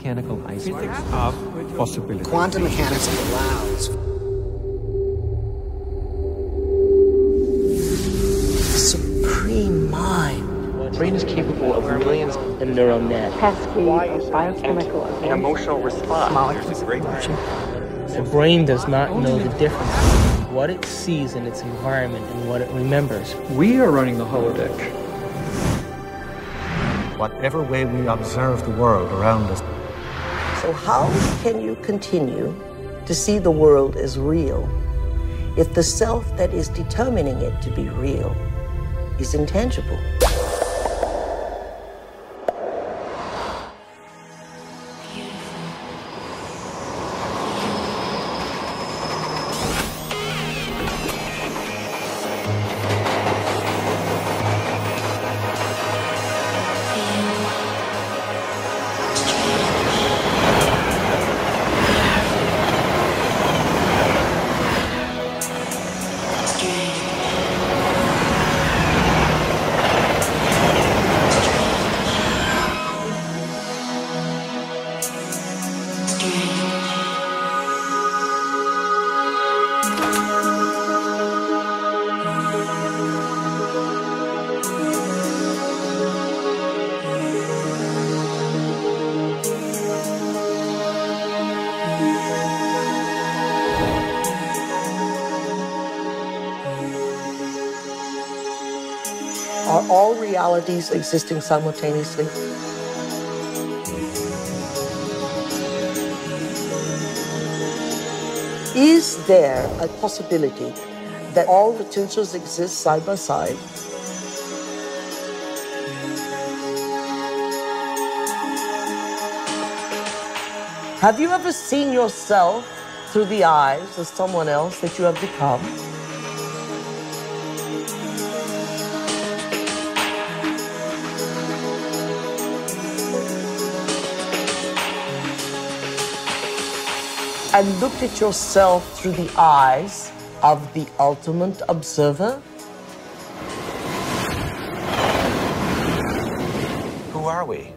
mechanical iceberg. Physics of possibility. Quantum mechanics allows supreme mind. The brain is capable of millions of neural nets. Cascade of biochemical An emotional response. molecules. The brain does not know the difference between what it sees in its environment and what it remembers. We are running the holodeck. Whatever way we observe the world around us. So how can you continue to see the world as real if the self that is determining it to be real is intangible? Are all realities existing simultaneously? Is there a possibility that all potentials exist side by side? Have you ever seen yourself through the eyes of someone else that you have become? And looked at yourself through the eyes of the ultimate observer? Who are we?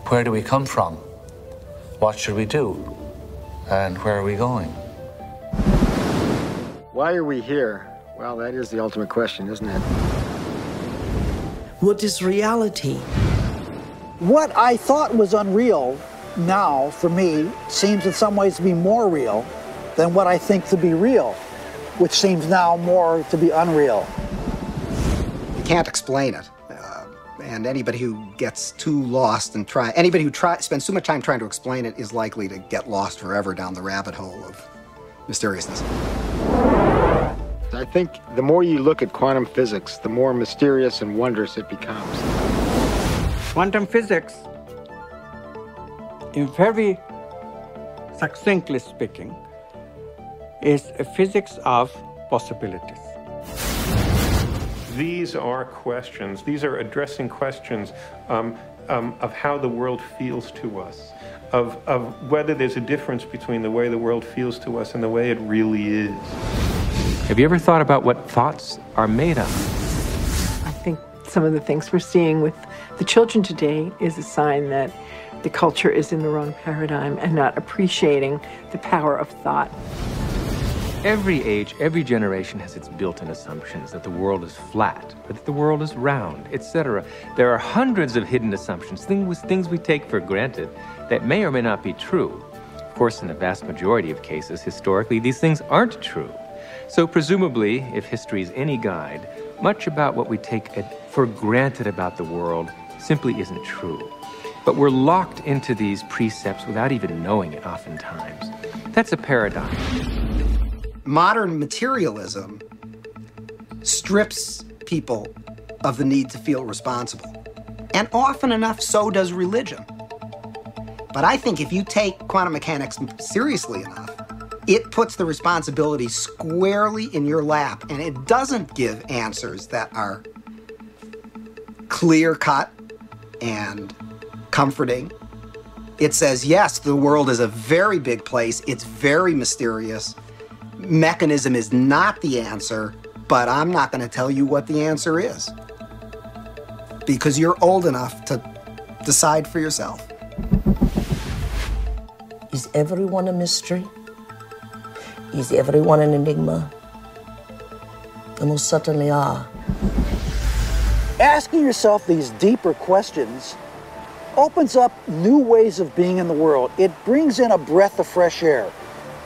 Where do we come from? What should we do? And where are we going? Why are we here? Well, that is the ultimate question, isn't it? What is reality? What I thought was unreal now, for me, seems in some ways to be more real than what I think to be real, which seems now more to be unreal. You can't explain it. And anybody who gets too lost and anybody who spends too much time trying to explain it is likely to get lost forever down the rabbit hole of mysteriousness. I think the more you look at quantum physics, the more mysterious and wondrous it becomes. Quantum physics, in very succinctly speaking, is a physics of possibilities. These are questions. These are addressing questions of how the world feels to us, of whether there's a difference between the way the world feels to us and the way it really is. Have you ever thought about what thoughts are made of? I think some of the things we're seeing with the children today is a sign that the culture is in the wrong paradigm and not appreciating the power of thought. Every age, every generation has its built-in assumptions that the world is flat, or that the world is round, etc. There are hundreds of hidden assumptions, things we take for granted that may or may not be true. Of course, in the vast majority of cases, historically, these things aren't true. So presumably, if history is any guide, much about what we take for granted about the world simply isn't true. But we're locked into these precepts without even knowing it oftentimes. That's a paradox. Modern materialism strips people of the need to feel responsible. And often enough, so does religion. But I think if you take quantum mechanics seriously enough, it puts the responsibility squarely in your lap, and it doesn't give answers that are clear-cut and comforting. It says, yes, the world is a very big place, it's very mysterious, mechanism is not the answer, but I'm not going to tell you what the answer is, because you're old enough to decide for yourself. everyone a mystery? Is everyone an enigma? They most certainly are. Asking yourself these deeper questions opens up new ways of being in the world. It brings in a breath of fresh air.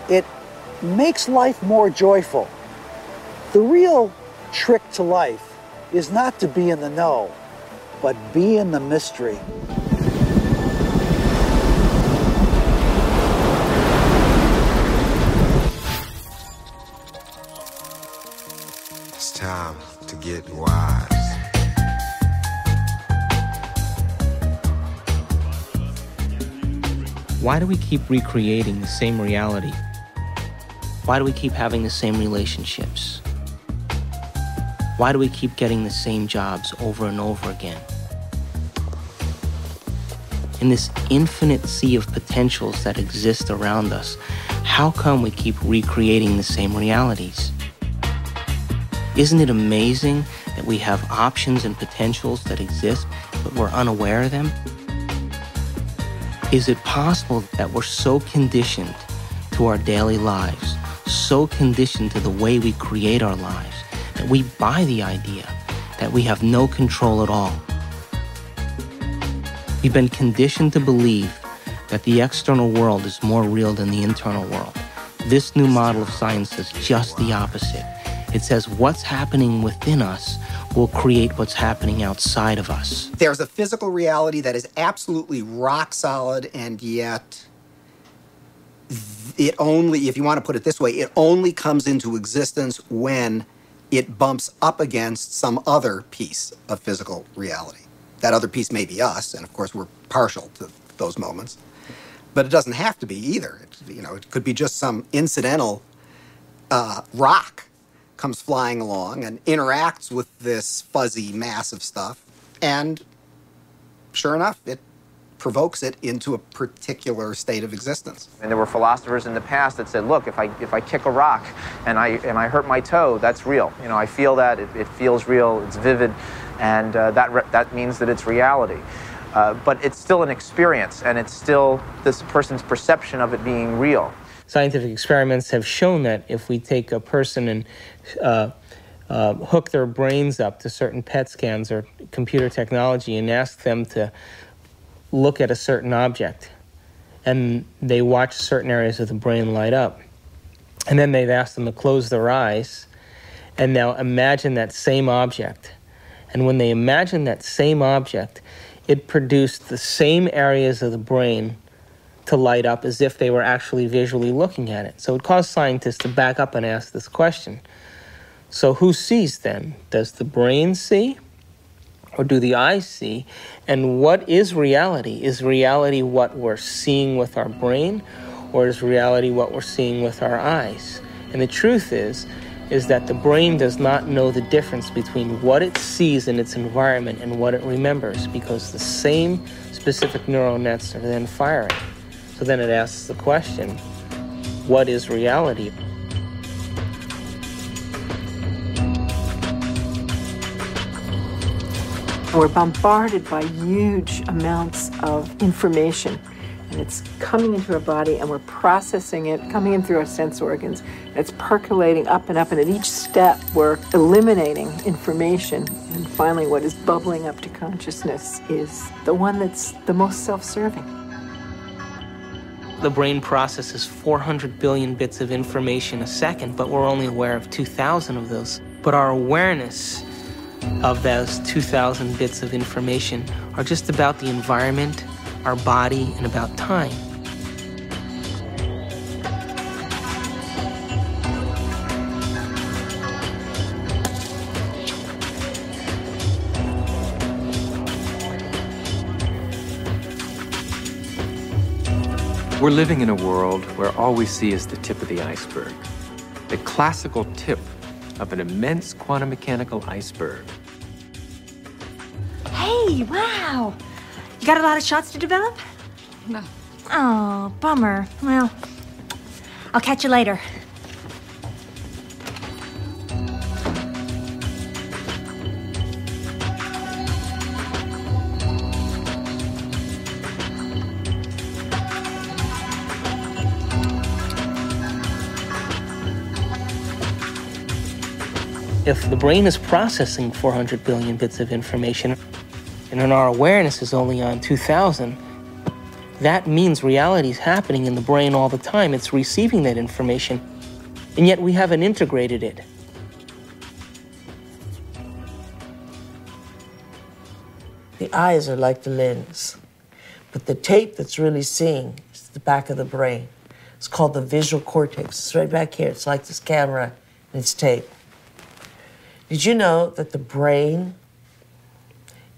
It makes life more joyful. The real trick to life is not to be in the know, but be in the mystery. It's time to get wise. Why do we keep recreating the same reality? Why do we keep having the same relationships? Why do we keep getting the same jobs over and over again? In this infinite sea of potentials that exist around us, how come we keep recreating the same realities? Isn't it amazing that we have options and potentials that exist, but we're unaware of them? Is it possible that we're so conditioned to our daily lives, so conditioned to the way we create our lives, that we buy the idea that we have no control at all? We've been conditioned to believe that the external world is more real than the internal world. This new model of science says just the opposite. It says what's happening within us will create what's happening outside of us. There's a physical reality that is absolutely rock solid, and yet it only, if you want to put it this way, it only comes into existence when it bumps up against some other piece of physical reality. That other piece may be us, and of course we're partial to those moments, but it doesn't have to be either. It could be just some incidental rock comes flying along and interacts with this fuzzy mass of stuff, and sure enough, it provokes it into a particular state of existence. And there were philosophers in the past that said, look, if I kick a rock and I hurt my toe, that's real. I feel that, it feels real, it's vivid, and that means that it's reality. But it's still an experience, and it's still this person's perception of it being real. Scientific experiments have shown that if we take a person and hook their brains up to certain PET scans or computer technology and ask them to look at a certain object, and they watch certain areas of the brain light up, and then they've asked them to close their eyes and now imagine that same object. And when they imagine that same object, it produced the same areas of the brain to light up as if they were actually visually looking at it. So it caused scientists to back up and ask this question. So who sees then? Does the brain see? Or do the eyes see? And what is reality? Is reality what we're seeing with our brain? Or is reality what we're seeing with our eyes? And the truth is that the brain does not know the difference between what it sees in its environment and what it remembers, because the same specific neural nets are then firing. So then it asks the question, what is reality? We're bombarded by huge amounts of information, and it's coming into our body, and we're processing it, coming in through our sense organs, and it's percolating up, and at each step we're eliminating information, and finally what is bubbling up to consciousness is the one that's the most self-serving. The brain processes 400 billion bits of information a second, but we're only aware of 2,000 of those. But our awareness of those 2,000 bits of information are just about the environment, our body, and about time. We're living in a world where all we see is the tip of the iceberg, the classical tip of an immense quantum mechanical iceberg. Hey, wow! You got a lot of shots to develop? No. Oh, bummer. Well, I'll catch you later. If the brain is processing 400 billion bits of information, and then our awareness is only on 2,000, that means reality is happening in the brain all the time. It's receiving that information, and yet we haven't integrated it. The eyes are like the lens, but the tape that's really seeing is the back of the brain. It's called the visual cortex. It's right back here. It's like this camera and it's tape. Did you know that the brain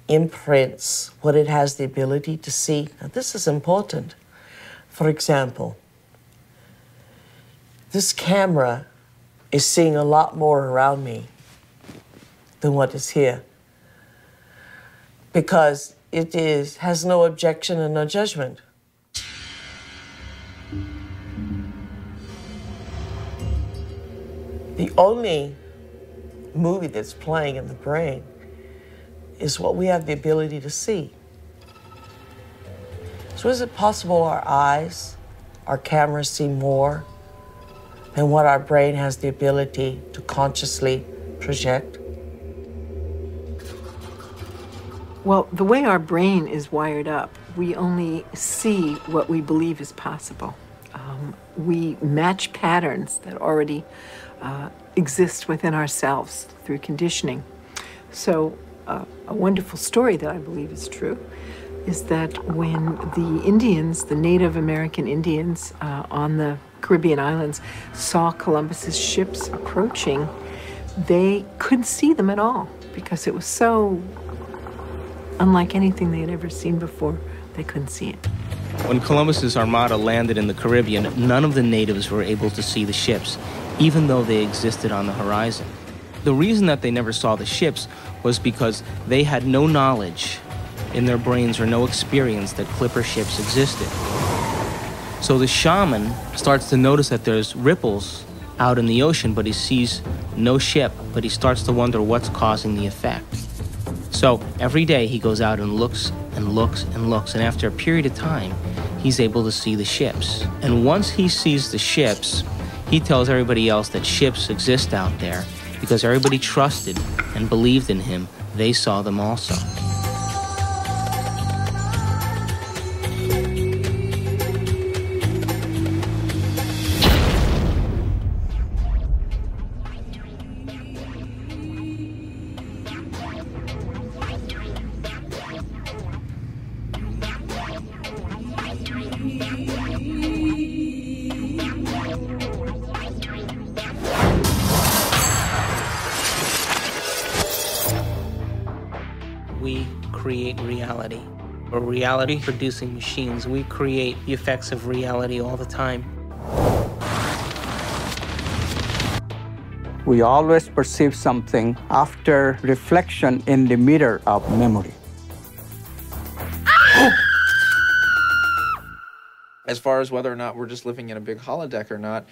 imprints what it has the ability to see? Now, this is important. For example, this camera is seeing a lot more around me than what is here, because it has no objection and no judgment. The only movie that's playing in the brain is what we have the ability to see. So is it possible our eyes, our cameras see more than what our brain has the ability to consciously project? Well, the way our brain is wired up, we only see what we believe is possible. We match patterns that already exist within ourselves through conditioning. So a wonderful story that I believe is true is that when the Indians, the Native American Indians on the Caribbean islands, saw Columbus's ships approaching, they couldn't see them at all because it was so unlike anything they had ever seen before. They couldn't see it. When Columbus's armada landed in the Caribbean, none of the natives were able to see the ships, even though they existed on the horizon. The reason that they never saw the ships was because they had no knowledge in their brains or no experience that clipper ships existed. So the shaman starts to notice that there's ripples out in the ocean, but he sees no ship, but he starts to wonder what's causing the effect. So every day he goes out and looks and looks and looks, and after a period of time, he's able to see the ships. And once he sees the ships, he tells everybody else that ships exist out there because everybody trusted and believed in him. They saw them also. We create reality. We're reality-producing machines. We create the effects of reality all the time. We always perceive something after reflection in the mirror of memory. As far as whether or not we're just living in a big holodeck or not,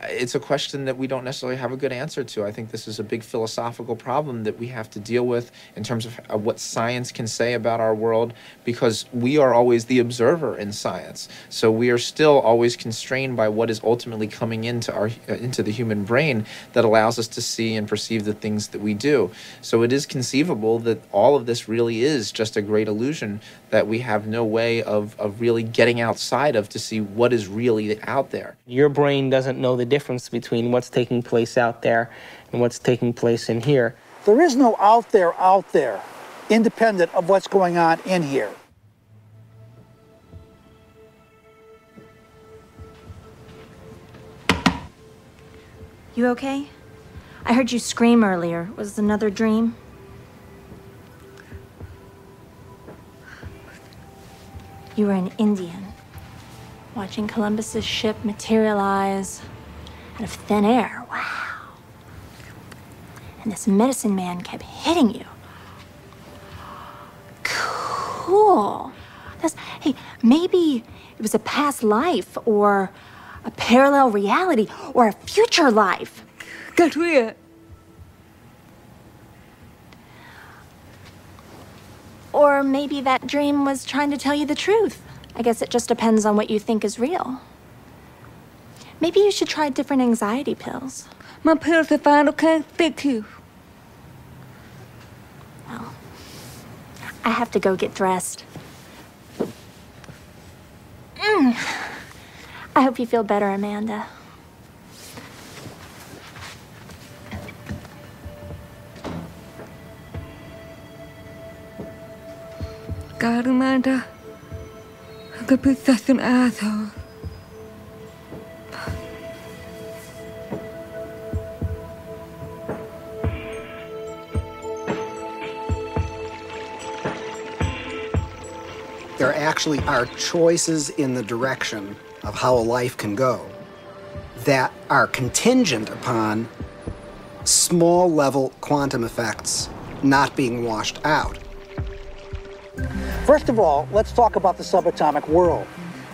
it's a question that we don't necessarily have a good answer to. I think this is a big philosophical problem that we have to deal with in terms of what science can say about our world, because we are always the observer in science. So we are still always constrained by what is ultimately coming into the human brain that allows us to see and perceive the things that we do. So it is conceivable that all of this really is just a great illusion that we have no way of really getting outside of to see what is really out there. Your brain doesn't know the difference between what's taking place out there and what's taking place in here. There is no out there, independent of what's going on in here. You okay? I heard you scream earlier. Was it another dream? You were an Indian, watching Columbus's ship materialize out of thin air. Wow. And this medicine man kept hitting you. Cool. Hey, maybe it was a past life or a parallel reality or a future life. Got weird. Or maybe that dream was trying to tell you the truth. I guess it just depends on what you think is real. Maybe you should try different anxiety pills. My pills are fine, okay? Thank you. Well, I have to go get dressed. I hope you feel better, Amanda. God, Amanda, I could be such an asshole. There actually are choices in the direction of how a life can go that are contingent upon small-level quantum effects not being washed out. First of all, let's talk about the subatomic world,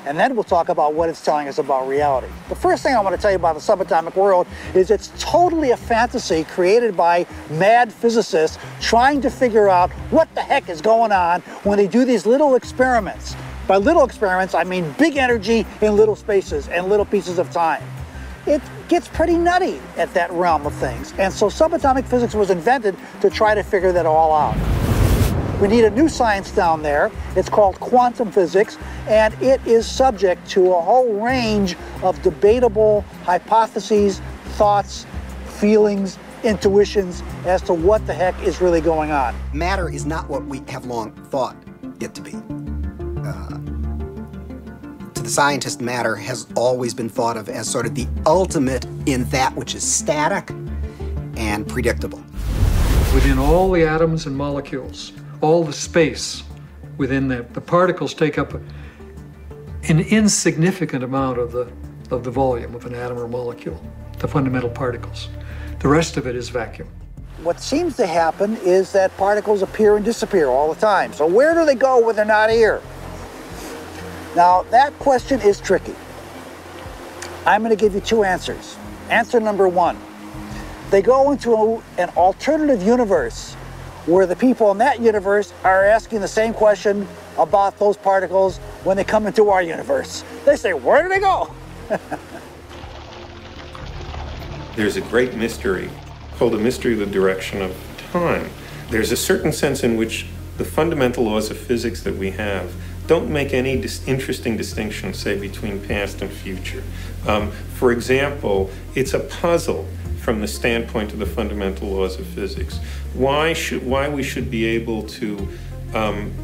and then we'll talk about what it's telling us about reality. The first thing I want to tell you about the subatomic world is it's totally a fantasy created by mad physicists trying to figure out what the heck is going on when they do these little experiments. By little experiments, I mean big energy in little spaces and little pieces of time. It gets pretty nutty at that realm of things, and so subatomic physics was invented to try to figure that all out. We need a new science down there. It's called quantum physics, and it is subject to a whole range of debatable hypotheses, thoughts, feelings, intuitions as to what the heck is really going on. Matter is not what we have long thought it to be. To the scientist, matter has always been thought of as sort of the ultimate in that which is static and predictable. Within all the atoms and molecules, all the space within them, the particles take up an insignificant amount of the volume of an atom or molecule, the fundamental particles. The rest of it is vacuum. What seems to happen is that particles appear and disappear all the time. So where do they go when they're not here? Now, that question is tricky. I'm going to give you two answers. Answer number one, they go into an alternative universe where the people in that universe are asking the same question about those particles when they come into our universe. They say, where do they go? There's a great mystery called the mystery of the direction of time. There's a certain sense in which the fundamental laws of physics that we have don't make any interesting distinction, say, between past and future. For example, it's a puzzle from the standpoint of the fundamental laws of physics. Why we should be able to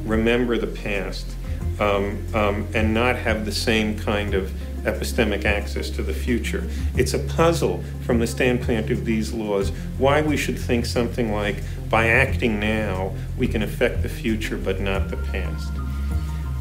remember the past and not have the same kind of epistemic access to the future. It's a puzzle from the standpoint of these laws, why we should think something like, by acting now, we can affect the future but not the past.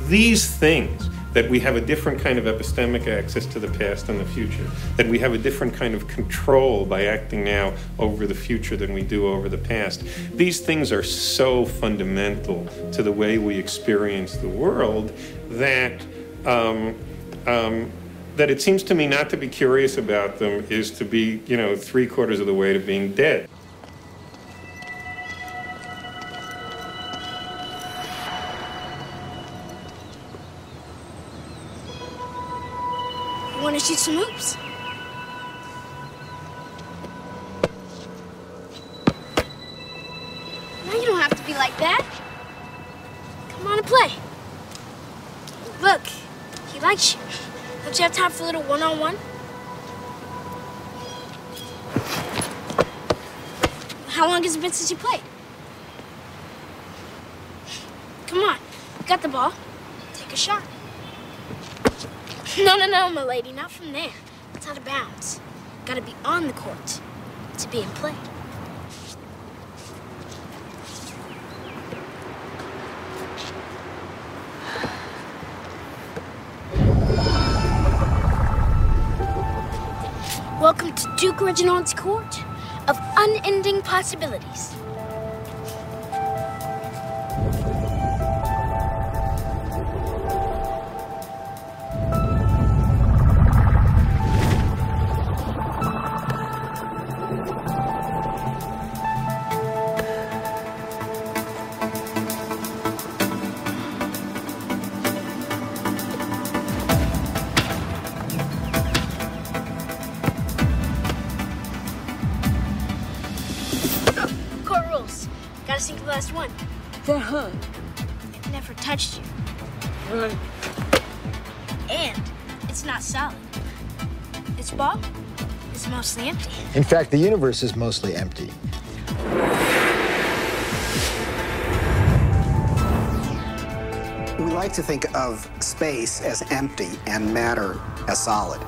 These things, that we have a different kind of epistemic access to the past and the future, that we have a different kind of control by acting now over the future than we do over the past. These things are so fundamental to the way we experience the world that that it seems to me not to be curious about them is to be, 3/4 of the way to being dead. Want to shoot some hoops? Now you don't have to be like that. Come on and play. Look, he likes you. Don't you have time for a little one-on-one? How long has it been since you played? Come on, you got the ball. Take a shot. No, my lady, not from there. It's out of bounds. Gotta be on the court to be in play. Welcome to Duke Reginald's court of unending possibilities. Gotta think of the last one. The hug. It never touched you. Right. And it's not solid. Its ball is mostly empty. In fact, the universe is mostly empty. We like to think of space as empty and matter as solid.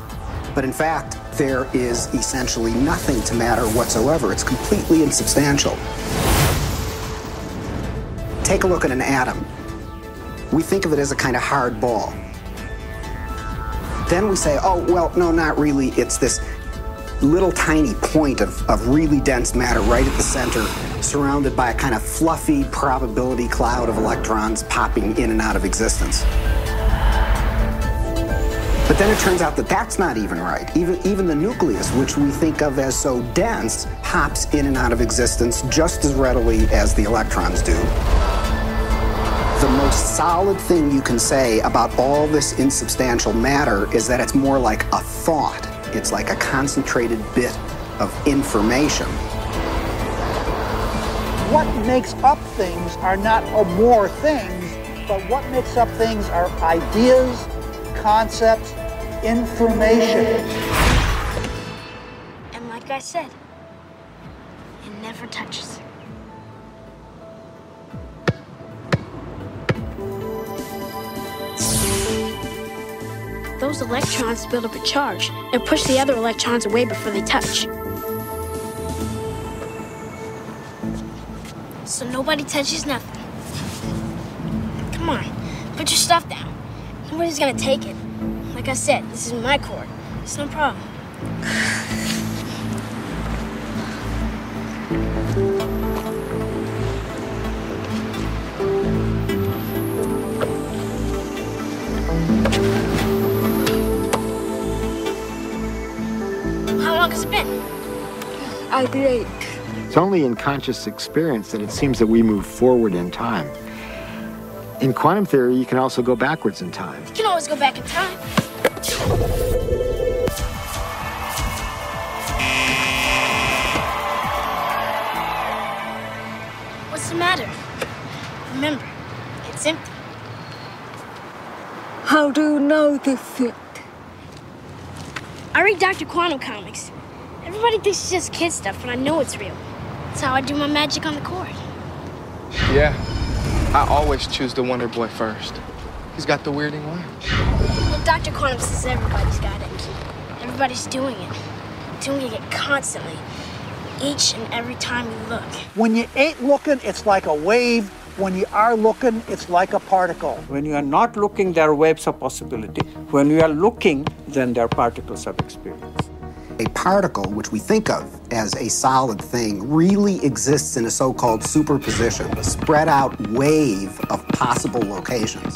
But in fact, there is essentially nothing to matter whatsoever. It's completely insubstantial. Take a look at an atom. We think of it as a kind of hard ball. Then we say, oh, well, no, not really. It's this little tiny point of really dense matter right at the center, surrounded by a kind of fluffy probability cloud of electrons popping in and out of existence. But then it turns out that that's not even right. Even the nucleus, which we think of as so dense, hops in and out of existence just as readily as the electrons do. The most solid thing you can say about all this insubstantial matter is that it's more like a thought. It's like a concentrated bit of information. What makes up things are not more things, but what makes up things are ideas, concepts, information. And like I said, it never touches. Those electrons build up a charge and push the other electrons away before they touch. So nobody touches nothing. Come on, put your stuff down. Nobody's gonna take it. Like I said, this is my court. It's no problem. How long has it been? I'd be 8. It's only in conscious experience that it seems that we move forward in time. In quantum theory, you can also go backwards in time. You can always go back in time. What's the matter? Remember, it's empty. How do you know this yet? I read Dr. Quantum comics. Everybody thinks it's just kid stuff, but I know it's real. That's how I do my magic on the court. Yeah, I always choose the Wonder Boy first. He's got the weirding way. Well, Dr. Quantum says everybody's got it. Everybody's doing it constantly, each and every time you look. When you ain't looking, it's like a wave. When you are looking, it's like a particle. When you are not looking, there are waves of possibility. When you are looking, then there are particles of experience. A particle, which we think of as a solid thing, really exists in a so-called superposition, a spread out wave of possible locations.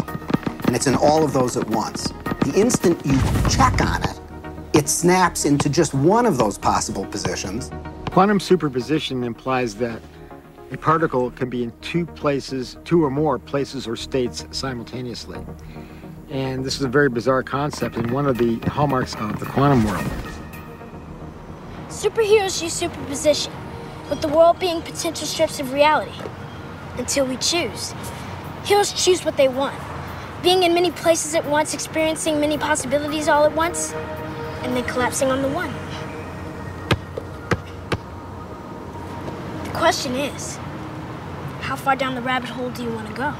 And it's in all of those at once. The instant you check on it, it snaps into just one of those possible positions. Quantum superposition implies that a particle can be in two or more places or states simultaneously. And this is a very bizarre concept and one of the hallmarks of the quantum world. Superheroes use superposition, with the world being potential strips of reality. Until we choose. Heroes choose what they want. Being in many places at once, experiencing many possibilities all at once, and then collapsing on the one. The question is, how far down the rabbit hole do you want to go?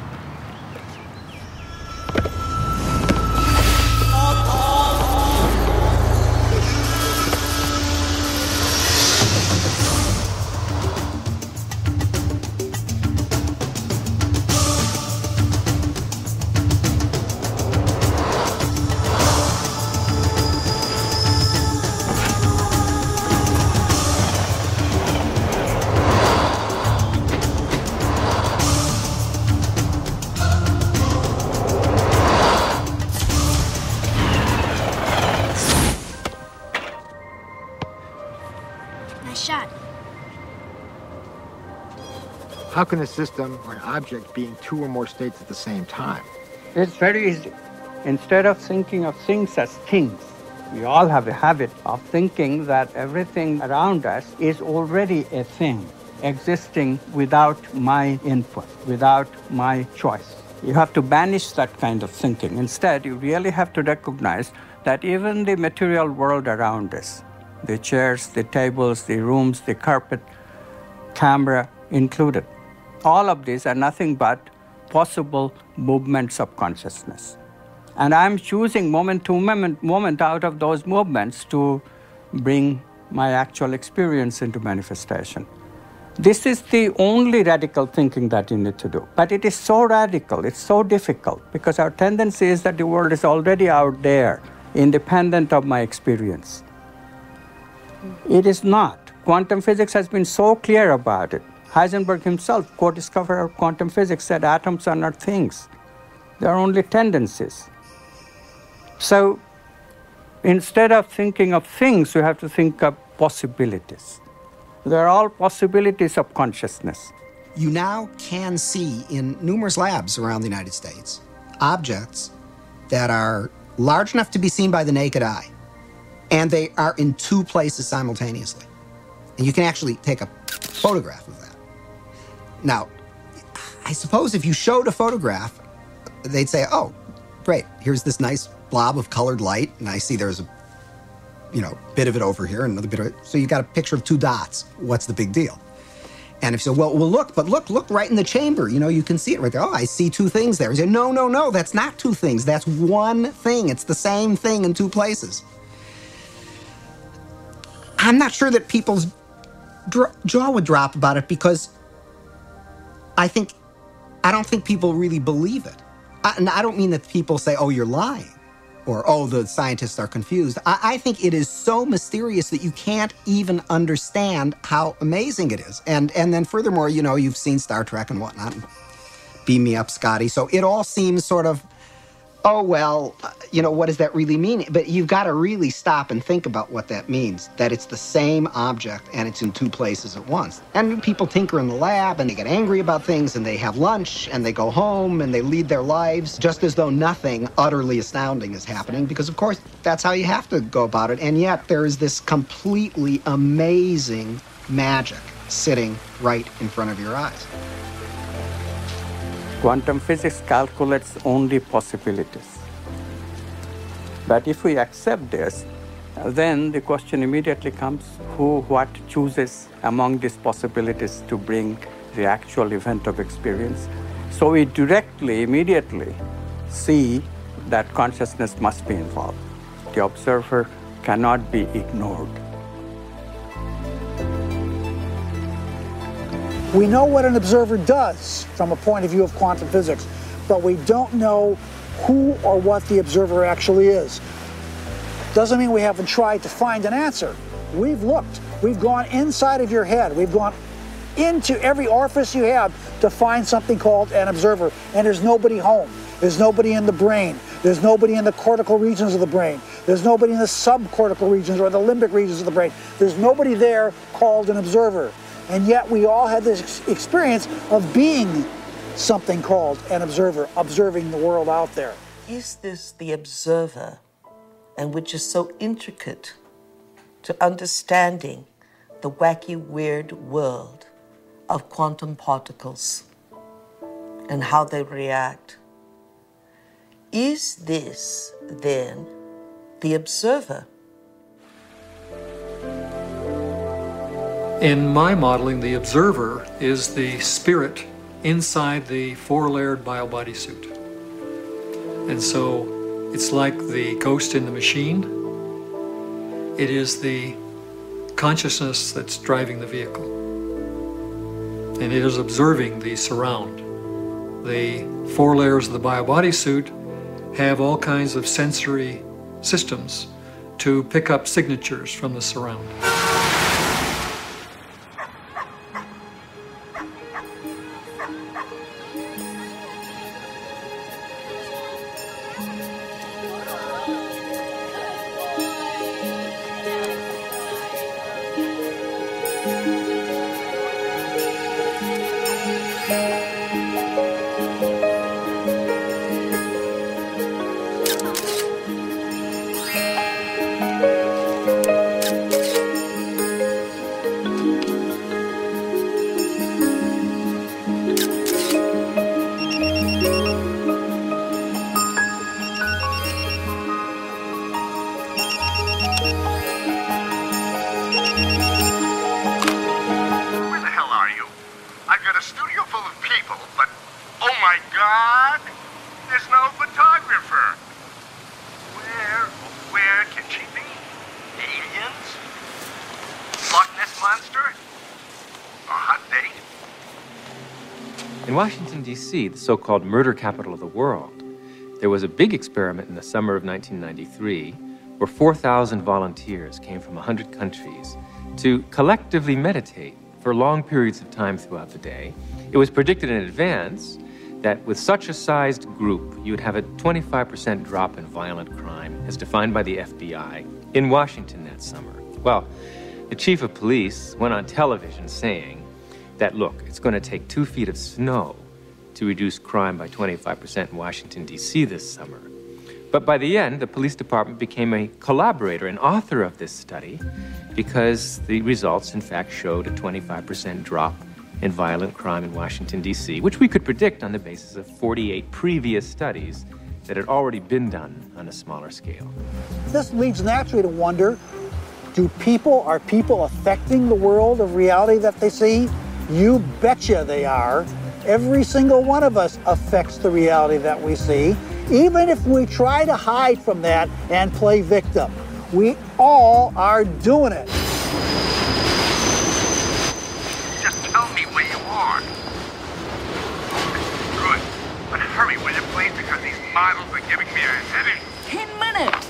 How can a system or an object be in two or more states at the same time? It's very easy. Instead of thinking of things as things, we all have a habit of thinking that everything around us is already a thing. existing without my input, without my choice. You have to banish that kind of thinking. Instead, you really have to recognize that even the material world around us, the chairs, the tables, the rooms, the carpet, camera included, all of these are nothing but possible movements of consciousness. And I'm choosing moment to moment out of those movements to bring my actual experience into manifestation. This is the only radical thinking that you need to do. But it is so radical, it's so difficult, because our tendency is that the world is already out there, independent of my experience. It is not. Quantum physics has been so clear about it. Heisenberg himself, co-discoverer of quantum physics, said atoms are not things. They are only tendencies. So instead of thinking of things, you have to think of possibilities. They're all possibilities of consciousness. You now can see in numerous labs around the United States objects that are large enough to be seen by the naked eye, and they are in two places simultaneously. And you can actually take a photograph of that. Now, I suppose if you showed a photograph, they'd say, oh, great, here's this nice blob of colored light, and I see there's a bit of it over here, and another bit of it. So you got a picture of two dots. What's the big deal? And if so, well, look right in the chamber. You can see it right there. Oh, I see two things there. You say, no, that's not two things. That's one thing. It's the same thing in two places. I'm not sure that people's jaw would drop about it, because I don't think people really believe it. And I don't mean that people say, oh, you're lying, or, oh, the scientists are confused. I think it is so mysterious that you can't even understand how amazing it is. And then furthermore, you've seen Star Trek and whatnot. Beam me up, Scotty. So it all seems sort of, oh, well, what does that really mean? But you've got to really stop and think about what that means, that it's the same object and it's in two places at once. And people tinker in the lab and they get angry about things and they have lunch and they go home and they lead their lives just as though nothing utterly astounding is happening, because, of course, that's how you have to go about it. And yet there is this completely amazing magic sitting right in front of your eyes. Quantum physics calculates only possibilities. But if we accept this, then the question immediately comes, what chooses among these possibilities to bring the actual event of experience? So we immediately see that consciousness must be involved. The observer cannot be ignored. We know what an observer does from a point of view of quantum physics, but we don't know who or what the observer actually is. Doesn't mean we haven't tried to find an answer. We've looked. We've gone inside of your head. We've gone into every orifice you have to find something called an observer, and there's nobody home. There's nobody in the brain. There's nobody in the cortical regions of the brain. There's nobody in the subcortical regions or the limbic regions of the brain. There's nobody there called an observer. And yet we all had this experience of being something called an observer, observing the world out there. Is this the observer, and which is so intricate to understanding the wacky, weird world of quantum particles and how they react? Is this, then, the observer? In my modeling, the observer is the spirit inside the four-layered biobody suit. And so it's like the ghost in the machine. It is the consciousness that's driving the vehicle. And it is observing the surround. The four layers of the biobody suit have all kinds of sensory systems to pick up signatures from the surround. In Washington, D.C., the so-called murder capital of the world, there was a big experiment in the summer of 1993 where 4,000 volunteers came from 100 countries to collectively meditate for long periods of time throughout the day. It was predicted in advance that with such a sized group, you would have a 25% drop in violent crime, as defined by the FBI, in Washington that summer. Well, the chief of police went on television saying that, look, it's going to take 2 feet of snow to reduce crime by 25% in Washington, D.C. this summer. But by the end, the police department became a collaborator and author of this study because the results, in fact, showed a 25% drop in violent crime in Washington, D.C., which we could predict on the basis of 48 previous studies that had already been done on a smaller scale. This leads naturally to wonder, are people affecting the world of reality that they see? You betcha they are. Every single one of us affects the reality that we see, even if we try to hide from that and play victim. We all are doing it. Just tell me where you are. Good. But hurry, will you, please, because these models are giving me a headache. 10 minutes.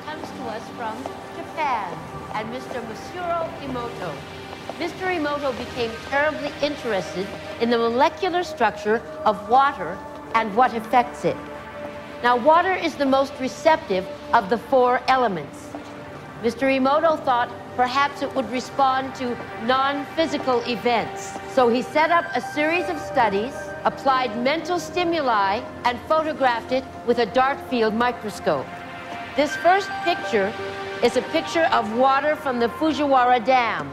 Comes to us from Japan and Mr. Masuro Emoto. Mr. Emoto became terribly interested in the molecular structure of water and what affects it. Now, water is the most receptive of the 4 elements. Mr. Emoto thought perhaps it would respond to non-physical events. So he set up a series of studies, applied mental stimuli, and photographed it with a dark field microscope. This first picture is a picture of water from the Fujiwara Dam.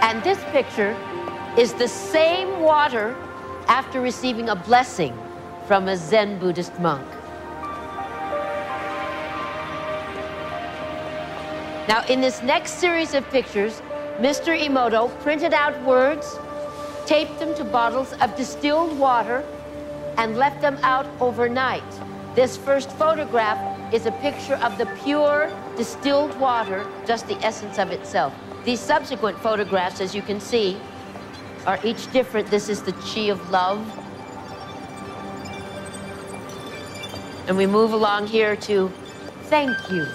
And this picture is the same water after receiving a blessing from a Zen Buddhist monk. Now, in this next series of pictures, Mr. Emoto printed out words, taped them to bottles of distilled water, and left them out overnight. This first photograph is a picture of the pure distilled water, just the essence of itself. These subsequent photographs, as you can see, are each different. This is the chi of love. And we move along here to thank you.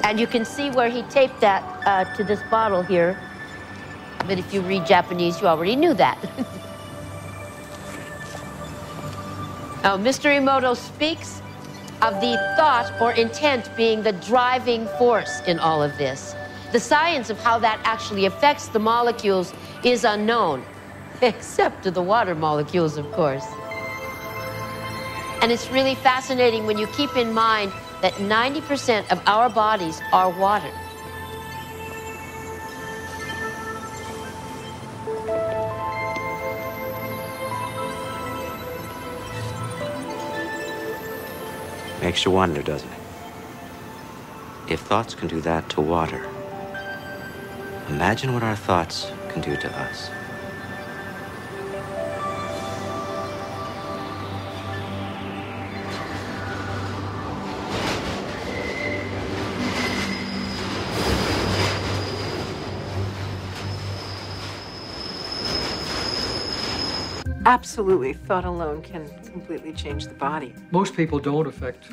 And you can see where he taped that to this bottle here. But if you read Japanese, you already knew that. Now, Mr. Emoto speaks of the thought or intent being the driving force in all of this. The science of how that actually affects the molecules is unknown, except to the water molecules, of course. And it's really fascinating when you keep in mind that 90% of our bodies are water. Makes you wonder, doesn't it? If thoughts can do that to water, imagine what our thoughts can do to us. Absolutely. Thought alone can completely change the body. Most people don't affect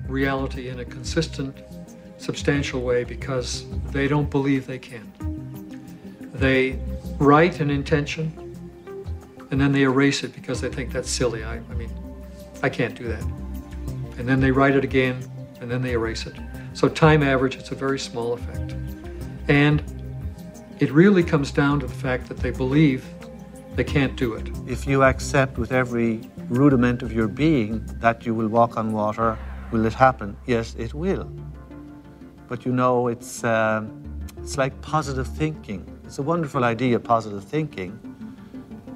reality in a consistent, substantial way because they don't believe they can. They write an intention, and then they erase it because they think that's silly. I mean, I can't do that. And then they write it again, and then they erase it. So time average, it's a very small effect. And it really comes down to the fact that they believe they can't do it. If you accept with every rudiment of your being that you will walk on water Will it happen? Yes, it will. But you know, it's like positive thinking. It's a wonderful idea, positive thinking.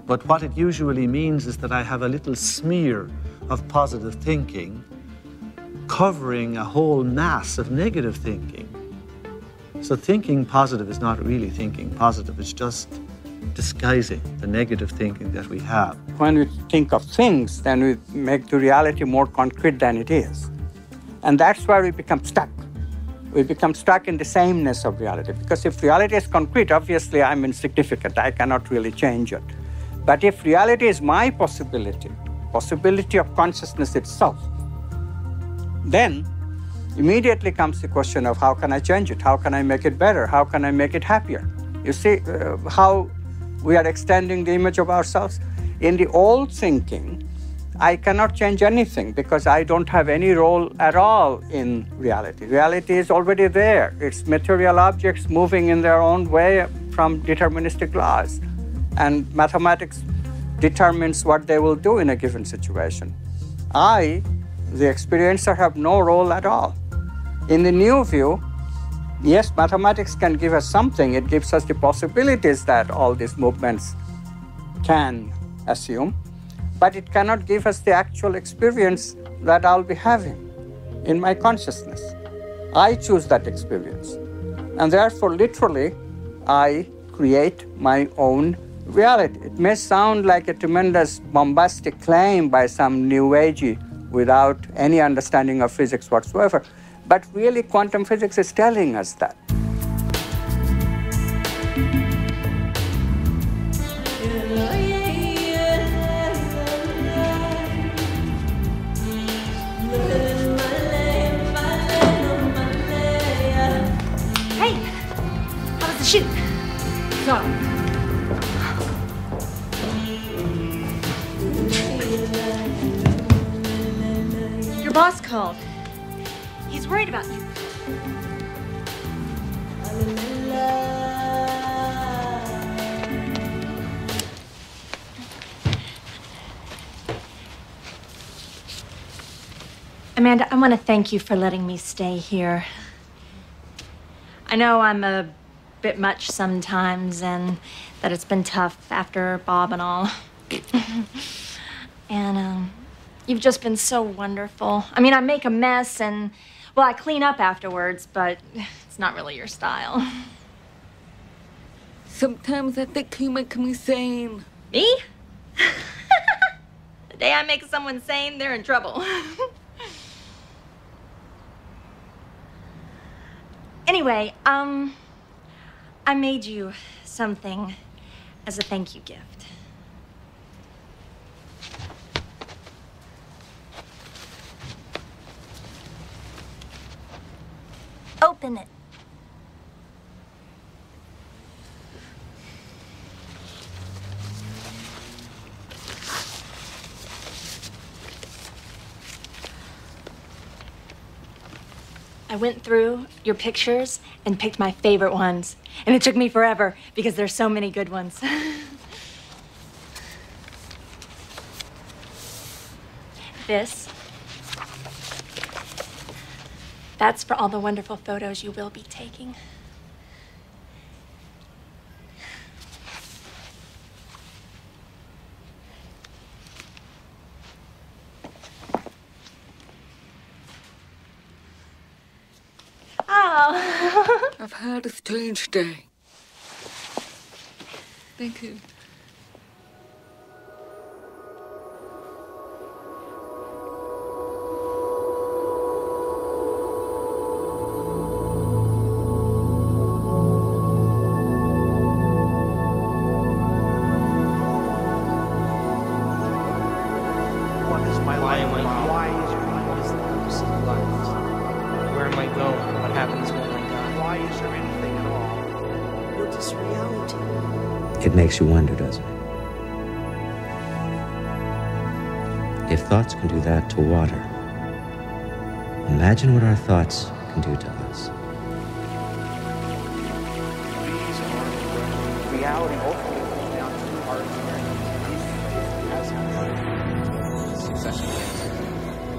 But what it usually means is that I have a little smear of positive thinking covering a whole mass of negative thinking. So thinking positive is not really thinking positive. It's just disguising the negative thinking that we have. When we think of things, then we make the reality more concrete than it is. And that's where we become stuck. We become stuck in the sameness of reality. Because if reality is concrete, obviously I'm insignificant. I cannot really change it. But if reality is my possibility of consciousness itself, then immediately comes the question of how can I change it? How can I make it better? How can I make it happier? You see how we are extending the image of ourselves? In the old thinking, I cannot change anything because I don't have any role at all in reality. Reality is already there. It's material objects moving in their own way from deterministic laws. And mathematics determines what they will do in a given situation. I, the experiencer, have no role at all. In the new view, yes, mathematics can give us something. It gives us the possibilities that all these movements can assume, but it cannot give us the actual experience that I'll be having in my consciousness. I choose that experience. And therefore, literally, I create my own reality. It may sound like a tremendous bombastic claim by some new agey without any understanding of physics whatsoever, but really quantum physics is telling us that. Hey, how was the shoot? So. Your boss called. He's worried about you. Amanda, I want to thank you for letting me stay here. I know I'm a bit much sometimes and that it's been tough after Bob and all. And you've just been so wonderful. I mean, I make a mess and, well, I clean up afterwards, but it's not really your style. Sometimes I think you make me sane. Me? The day I make someone sane, they're in trouble. Anyway, I made you something as a thank you gift. Open it. I went through your pictures and picked my favorite ones. And it took me forever because there's so many good ones. That's for all the wonderful photos you will be taking. Oh. I've had a strange day. Thank you. It makes you wonder, doesn't it? If thoughts can do that to water, imagine what our thoughts can do to us. Reality ultimately comes down to our experience.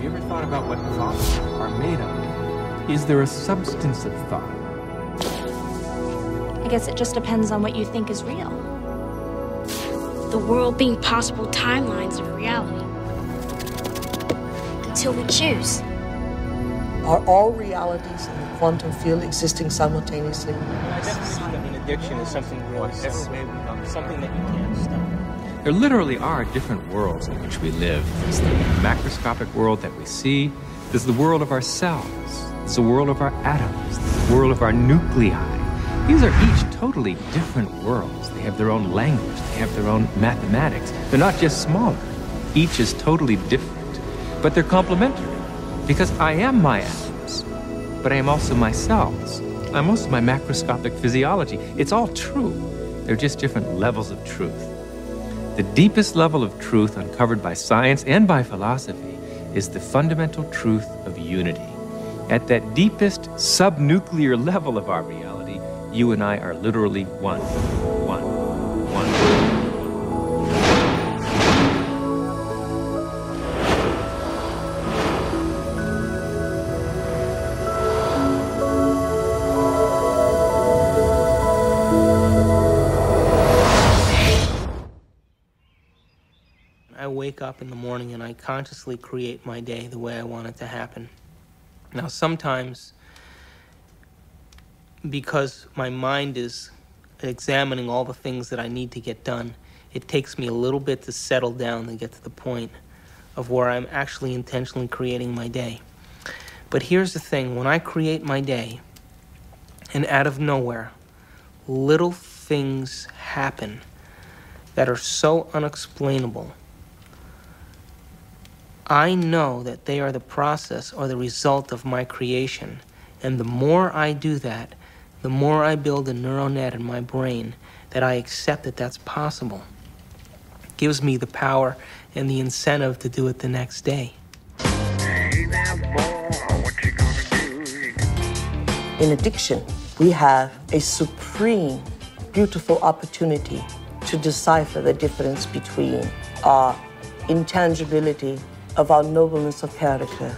Have you ever thought about what thoughts are made of? Is there a substance of thought? I guess it just depends on what you think is real. The world being possible timelines of reality. Until we choose. Are all realities in the quantum field existing simultaneously? I definitely think addiction is something real, something that you can't stop. There literally are different worlds in which we live. There's the macroscopic world that we see. There's the world of our cells. There's the world of our atoms. There's the world of our nuclei. These are each totally different worlds. They have their own language. They have their own mathematics. They're not just smaller. Each is totally different. But they're complementary. Because I am my atoms. But I am also my cells. I'm also my macroscopic physiology. It's all true. They're just different levels of truth. The deepest level of truth uncovered by science and by philosophy is the fundamental truth of unity. At that deepest subnuclear level of our reality, you and I are literally one. I wake up in the morning and I consciously create my day the way I want it to happen. Now, sometimes, because my mind is examining all the things that I need to get done, it takes me a little bit to settle down and get to the point of where I'm actually intentionally creating my day. But here's the thing, when I create my day, and out of nowhere, little things happen that are so unexplainable, I know that they are the process or the result of my creation. And the more I do that, the more I build a neural net in my brain that I accept that that's possible. It gives me the power and the incentive to do it the next day. In addiction, we have a supreme, beautiful opportunity to decipher the difference between our intangibility of our nobleness of character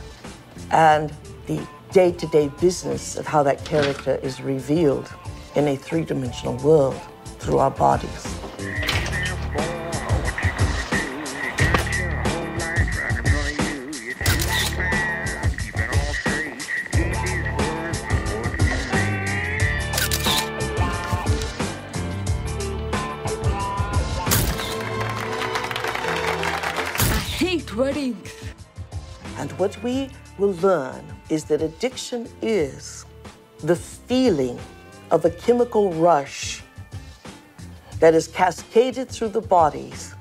and the day-to-day business of how that character is revealed in a three-dimensional world through our bodies. Weddings. And what we will learn is that addiction is the feeling of a chemical rush that is cascaded through the bodies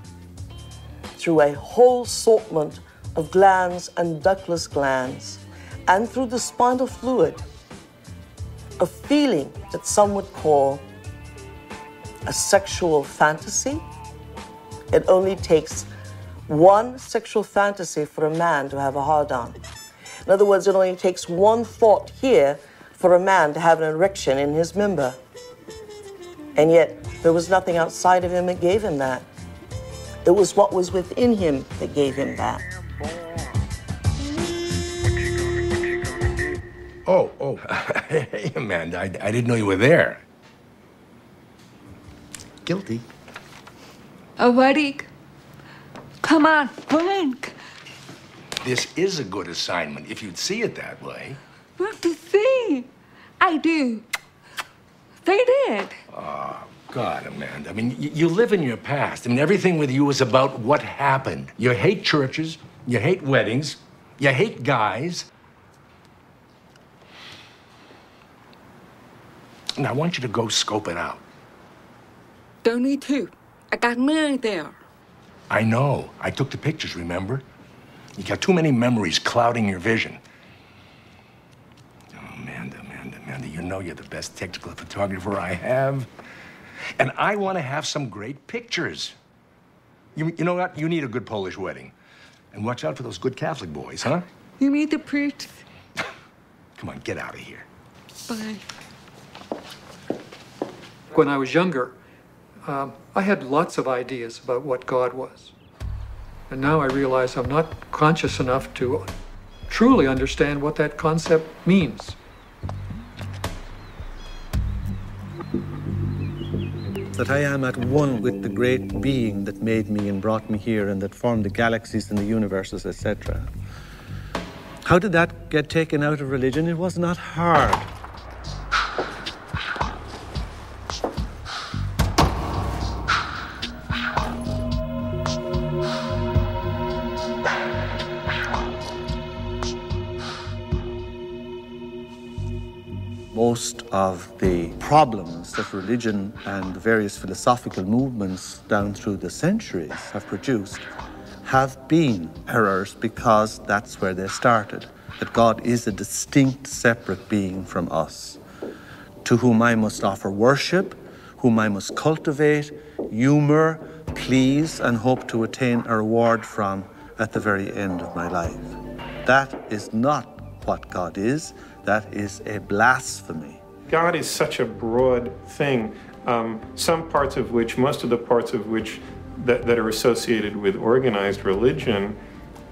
through a whole assortment of glands and ductless glands and through the spinal fluid, a feeling that some would call a sexual fantasy. It only takes one sexual fantasy for a man to have a hard-on. In other words, it only takes one thought here for a man to have an erection in his member. And yet, there was nothing outside of him that gave him that. It was what was within him that gave him that. Oh, hey, Amanda, I didn't know you were there. Guilty. Wedding. Come on, blink. This is a good assignment, if you'd see it that way. What to see? I do. They did. Oh, God, Amanda. I mean, you live in your past. I mean, everything with you is about what happened. You hate churches, you hate weddings, you hate guys. And I want you to go scope it out. Don't need to. I got mine there. I know. I took the pictures, remember? You got too many memories clouding your vision. Oh, Amanda, you know you're the best technical photographer I have. And I want to have some great pictures. You know what? You need a good Polish wedding. And watch out for those good Catholic boys, huh? You need the priest. Come on, get out of here. Bye. When I was younger, I had lots of ideas about what God was. And now I realize I'm not conscious enough to truly understand what that concept means. That I am at one with the great being that made me and brought me here and that formed the galaxies and the universes, etc. How did that get taken out of religion? It was not hard. Most of the problems that religion and the various philosophical movements down through the centuries have produced have been errors because that's where they started. That God is a distinct, separate being from us, to whom I must offer worship, whom I must cultivate, humor, please, and hope to attain a reward from at the very end of my life. That is not what God is. That is a blasphemy. God is such a broad thing, some parts of which, most of the parts of which that are associated with organized religion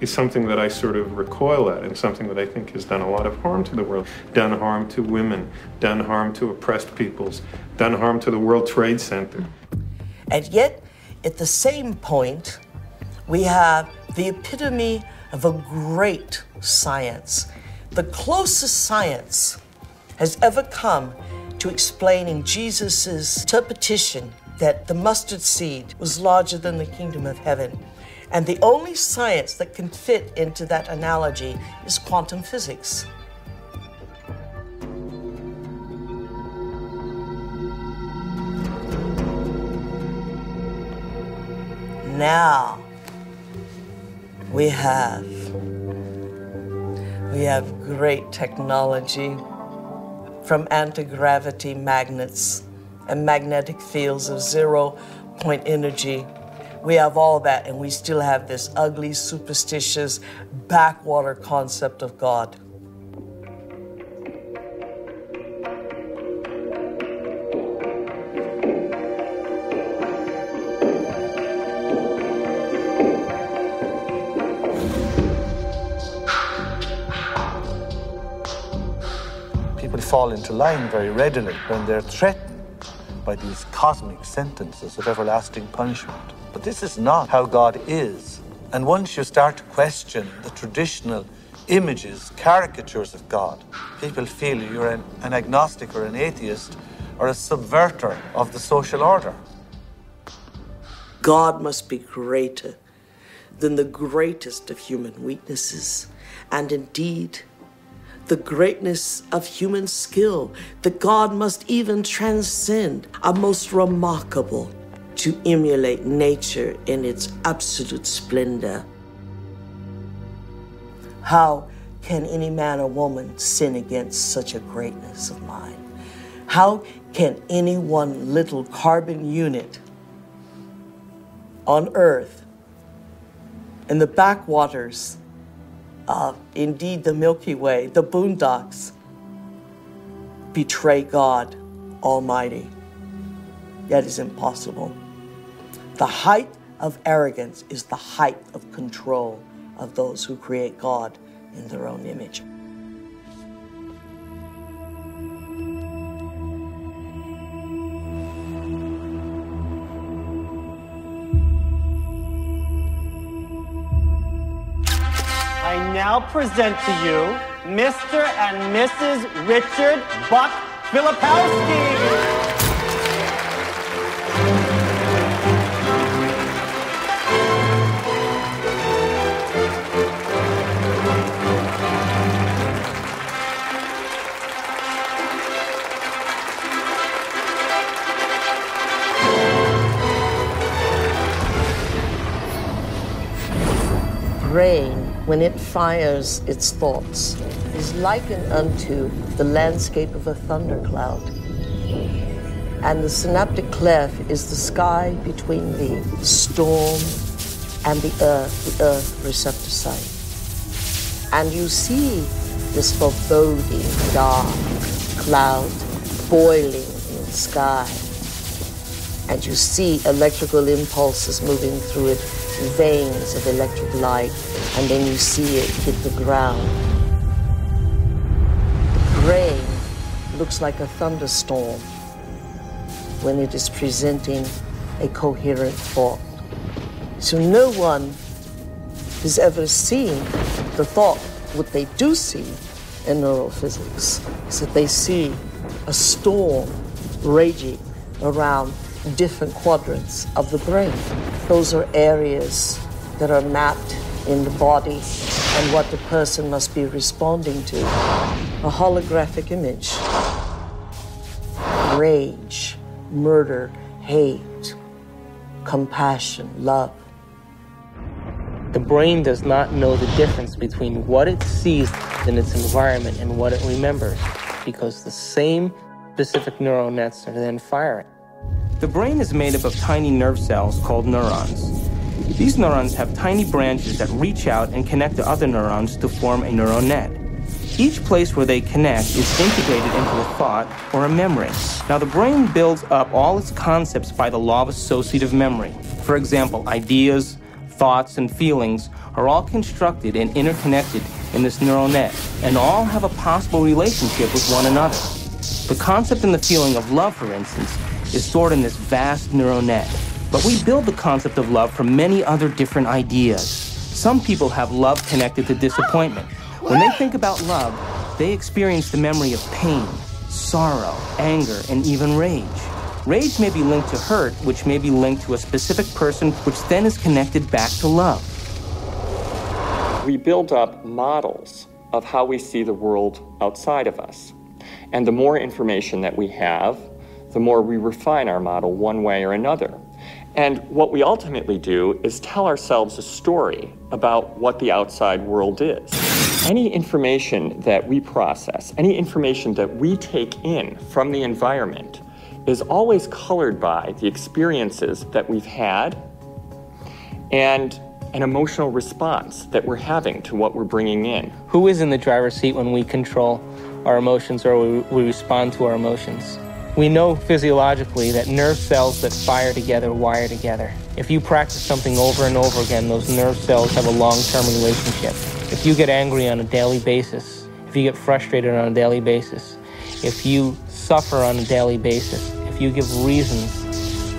is something that I sort of recoil at and something that I think has done a lot of harm to the world, done harm to women, done harm to oppressed peoples, done harm to the World Trade Center. And yet, at the same point, we have the epitome of a great science. The closest science has ever come to explaining Jesus' interpretation that the mustard seed was larger than the kingdom of heaven. And the only science that can fit into that analogy is quantum physics. Now, we have great technology, from anti-gravity magnets and magnetic fields of zero-point energy. We have all that, and we still have this ugly, superstitious, backwater concept of God. Fall into line very readily when they're threatened by these cosmic sentences of everlasting punishment. But this is not how God is. And once you start to question the traditional images, caricatures of God, people feel you're an agnostic or an atheist or a subverter of the social order. God must be greater than the greatest of human weaknesses, and indeed, the greatness of human skill, that God must even transcend, are most remarkable to emulate nature in its absolute splendor. How can any man or woman sin against such a greatness of mind? How can any one little carbon unit on Earth, in the backwaters of, indeed, the Milky Way, the boondocks, betray God Almighty? That is impossible. The height of arrogance is the height of control of those who create God in their own image. I now present to you Mr. and Mrs. Richard Buck Filipowski. Brain, when it fires its thoughts, is likened unto the landscape of a thundercloud. And the synaptic cleft is the sky between the storm and the earth receptor site. And you see this foreboding dark cloud boiling in the sky. And you see electrical impulses moving through it, veins of electric light, and then you see it hit the ground. brain looks like a thunderstorm when it is presenting a coherent thought. So no one has ever seen the thought. What they do see in neurophysics is that they see a storm raging around different quadrants of the brain. Those are areas that are mapped in the body and what the person must be responding to. A holographic image. Rage, murder, hate, compassion, love. The brain does not know the difference between what it sees in its environment and what it remembers, because the same specific neural nets are then firing. The brain is made up of tiny nerve cells called neurons. These neurons have tiny branches that reach out and connect to other neurons to form a neural net. Each place where they connect is integrated into a thought or a memory. Now, the brain builds up all its concepts by the law of associative memory. For example, ideas, thoughts, and feelings are all constructed and interconnected in this neural net, and all have a possible relationship with one another. The concept and the feeling of love, for instance, is stored in this vast neural net. But we build the concept of love from many other different ideas. Some people have love connected to disappointment. When they think about love, they experience the memory of pain, sorrow, anger, and even rage. Rage may be linked to hurt, which may be linked to a specific person, which then is connected back to love. We build up models of how we see the world outside of us. And the more information that we have, the more we refine our model one way or another. And what we ultimately do is tell ourselves a story about what the outside world is. Any information that we process, any information that we take in from the environment is always colored by the experiences that we've had and an emotional response that we're having to what we're bringing in. Who is in the driver's seat when we control our emotions or we respond to our emotions? We know physiologically that nerve cells that fire together wire together. If you practice something over and over again, those nerve cells have a long-term relationship. If you get angry on a daily basis, if you get frustrated on a daily basis, if you suffer on a daily basis, if you give reasons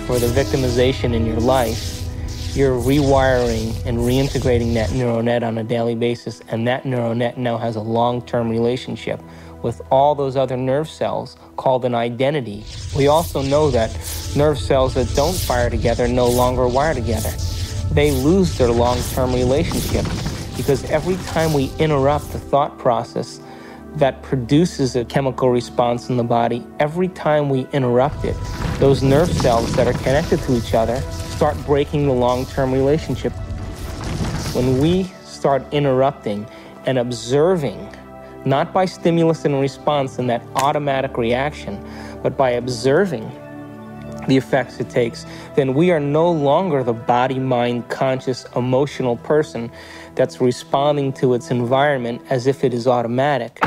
for the victimization in your life, you're rewiring and reintegrating that neural net on a daily basis, and that neural net now has a long-term relationship with all those other nerve cells called an identity. We also know that nerve cells that don't fire together no longer wire together. They lose their long-term relationship because every time we interrupt the thought process that produces a chemical response in the body, every time we interrupt it, those nerve cells that are connected to each other start breaking the long-term relationship. When we start interrupting and observing, not by stimulus and response and that automatic reaction, but by observing the effects it takes, then we are no longer the body, mind, conscious, emotional person that's responding to its environment as if it is automatic.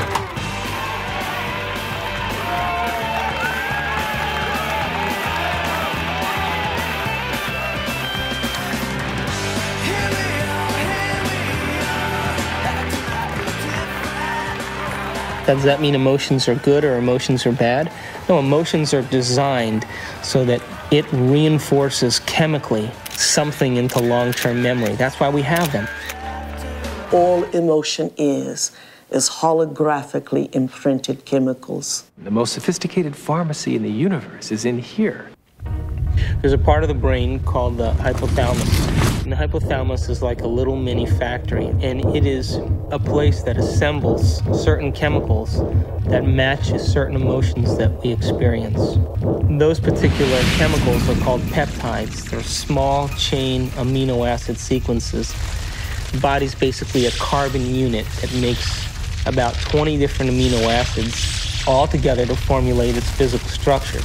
Does that mean emotions are good or emotions are bad? No, emotions are designed so that it reinforces chemically something into long-term memory. That's why we have them. All emotion is holographically imprinted chemicals. The most sophisticated pharmacy in the universe is in here. There's a part of the brain called the hypothalamus. And the hypothalamus is like a little mini factory, and it is a place that assembles certain chemicals that match certain emotions that we experience. Those particular chemicals are called peptides. They're small chain amino acid sequences. The body's basically a carbon unit that makes about 20 different amino acids all together to formulate its physical structure.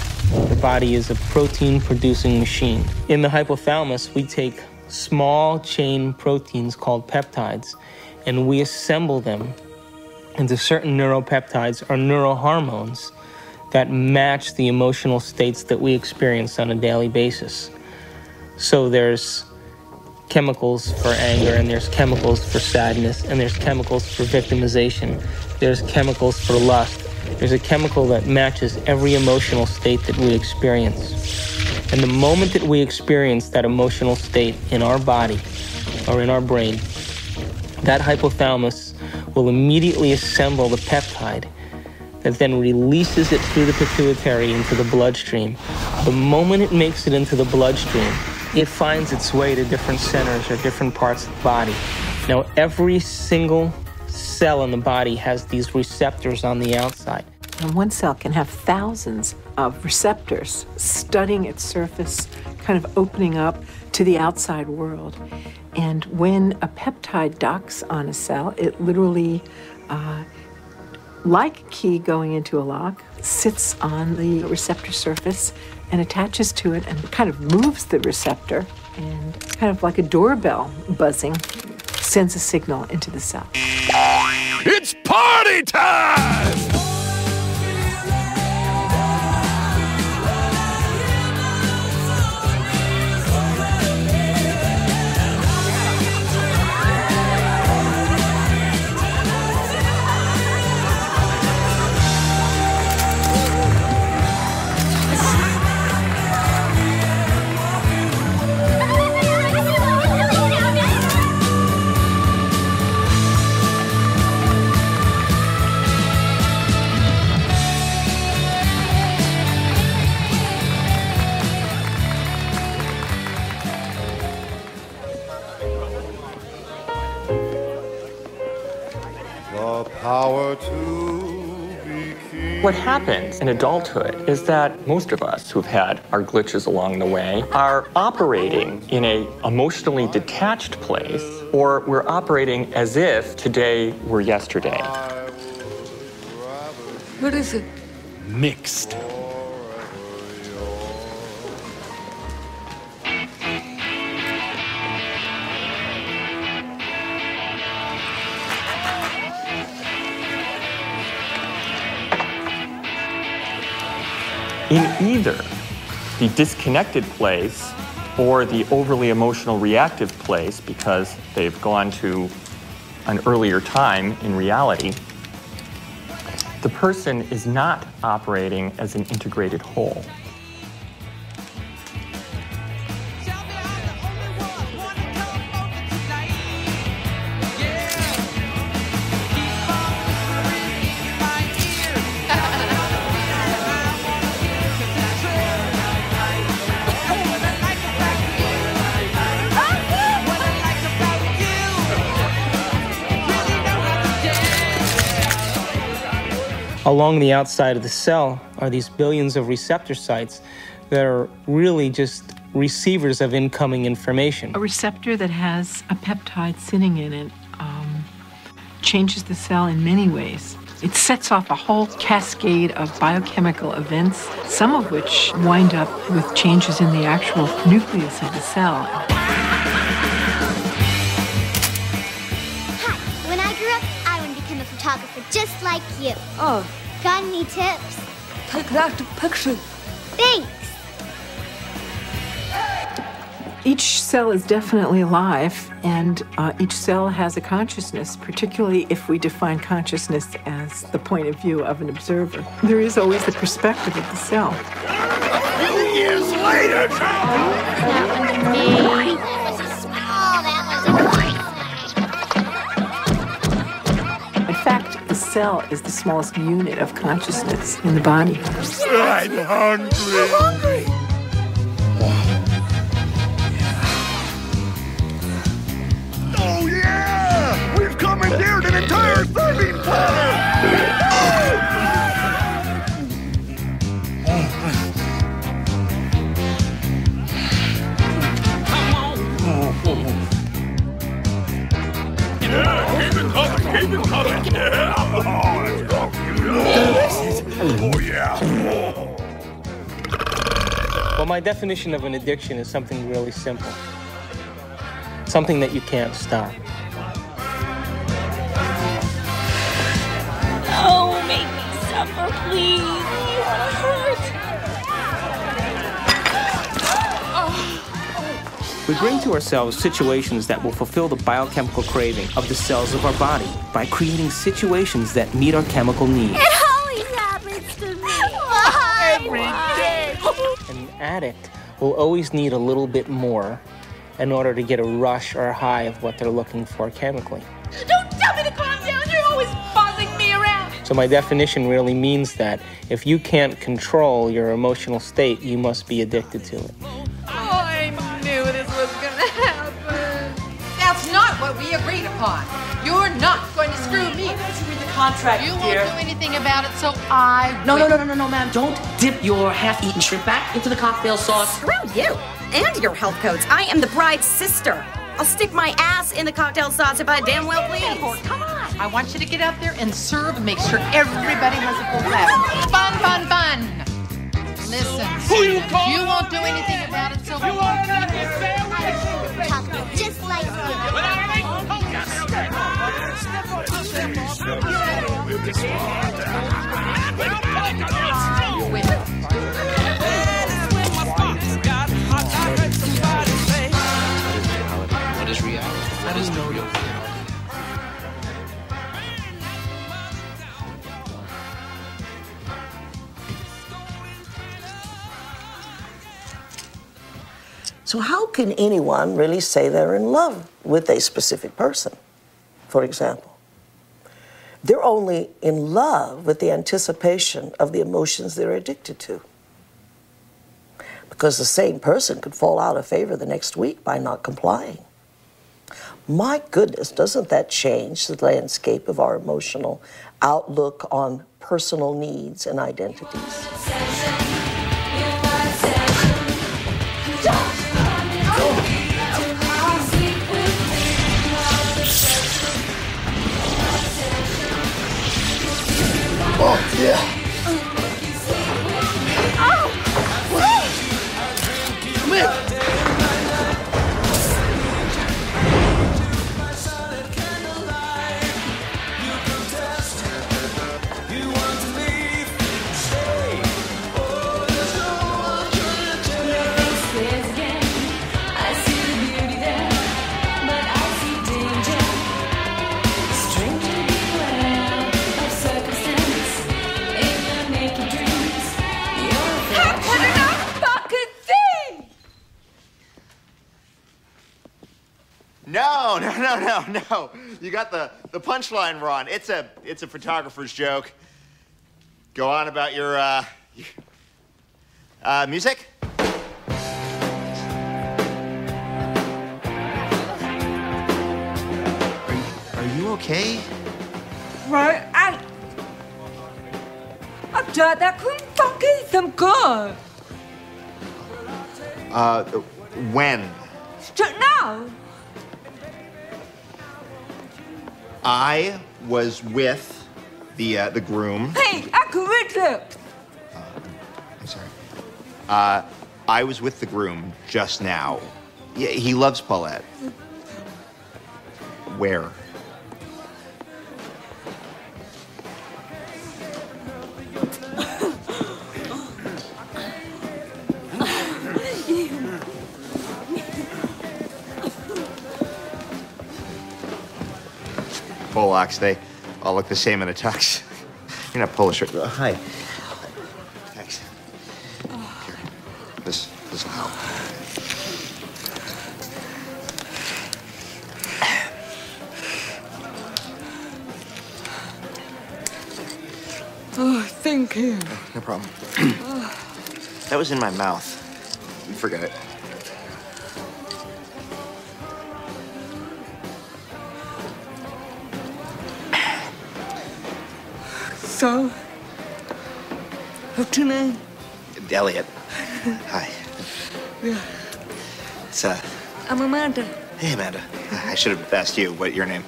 The body is a protein-producing machine. In the hypothalamus, we take small chain proteins called peptides, and we assemble them into certain neuropeptides or neurohormones that match the emotional states that we experience on a daily basis. So there's chemicals for anger, and there's chemicals for sadness, and there's chemicals for victimization, there's chemicals for lust, there's a chemical that matches every emotional state that we experience. And the moment that we experience that emotional state in our body or in our brain, that hypothalamus will immediately assemble the peptide that then releases it through the pituitary into the bloodstream. The moment it makes it into the bloodstream, it finds its way to different centers or different parts of the body. Now, every single cell in the body has these receptors on the outside. And one cell can have thousands of receptors studying its surface, kind of opening up to the outside world. And when a peptide docks on a cell, it literally, like a key going into a lock, sits on the receptor surface and attaches to it and kind of moves the receptor, and kind of like a doorbell buzzing, sends a signal into the cell. It's party time! What happens in adulthood is that most of us who've had our glitches along the way are operating in an emotionally detached place, or we're operating as if today were yesterday. What is it? Mixed. In either the disconnected place or the overly emotional reactive place, because they've gone to an earlier time in reality, the person is not operating as an integrated whole. Along the outside of the cell are these billions of receptor sites that are really just receivers of incoming information. A receptor that has a peptide sitting in it changes the cell in many ways. It sets off a whole cascade of biochemical events, some of which wind up with changes in the actual nucleus of the cell. Hi, when I grew up, I want to become a photographer just like you. Oh. Got any tips? Take lots of pictures. Thanks. Each cell is definitely alive, and each cell has a consciousness, particularly if we define consciousness as the point of view of an observer. There is always the perspective of the cell. A few years later! That was me. That was a small, that was a In fact, the cell is the smallest unit of consciousness in the body. I'm hungry. I'm hungry. Oh, yeah! We've commandeered an entire serving platter! Yeah, keep it coming, keep it coming! Yeah! Oh, let's go! Oh, yeah! Well, my definition of an addiction is something really simple. Something that you can't stop. Oh, make me suffer, please. You wanna hurt? We bring to ourselves situations that will fulfill the biochemical craving of the cells of our body by creating situations that meet our chemical needs. It always An addict will always need a little bit more in order to get a rush or a high of what they're looking for chemically. Don't tell me to calm down. You're always bossing me around. So my definition really means that if you can't control your emotional state, you must be addicted to it. Oh, I knew this was gonna happen. That's not what we agreed upon. You're not going to screw me. Why don't you read the contract, You dear? won't do anything about it, so I No, will. ma'am. Don't dip your half-eaten shrimp back into the cocktail sauce. Screw you and your health codes. I am the bride's sister. I'll stick my ass in the cocktail sauce if I damn well please. Come on. I want you to get out there and serve and make sure everybody has a full glass. Fun, fun, fun. Listen, you won't do anything about it, so You are not the sandwich. just like What is reality? What is the real reality? So how can anyone really say they're in love with a specific person, for example? They're only in love with the anticipation of the emotions they're addicted to. Because the same person could fall out of favor the next week by not complying. My goodness, doesn't that change the landscape of our emotional outlook on personal needs and identities? Oh, yeah. Come here. No. You got the punchline wrong. It's a photographer's joke. Go on about your music. Are you okay? Right, I'm done. That couldn't fucking some good. When? Just now. I was with the groom. Hey, I could read it. I'm sorry. I was with the groom just now. Yeah, he loves Paulette. Where? Polacks, they all look the same in a tux. You're not Polish. Hi. Thanks. Here. This will help. Oh, thank you. No problem. That was in my mouth. Forget it. So, what's your name? Elliot. Hi. Yeah. It's I'm Amanda. Hey, Amanda. I should have asked you what your name.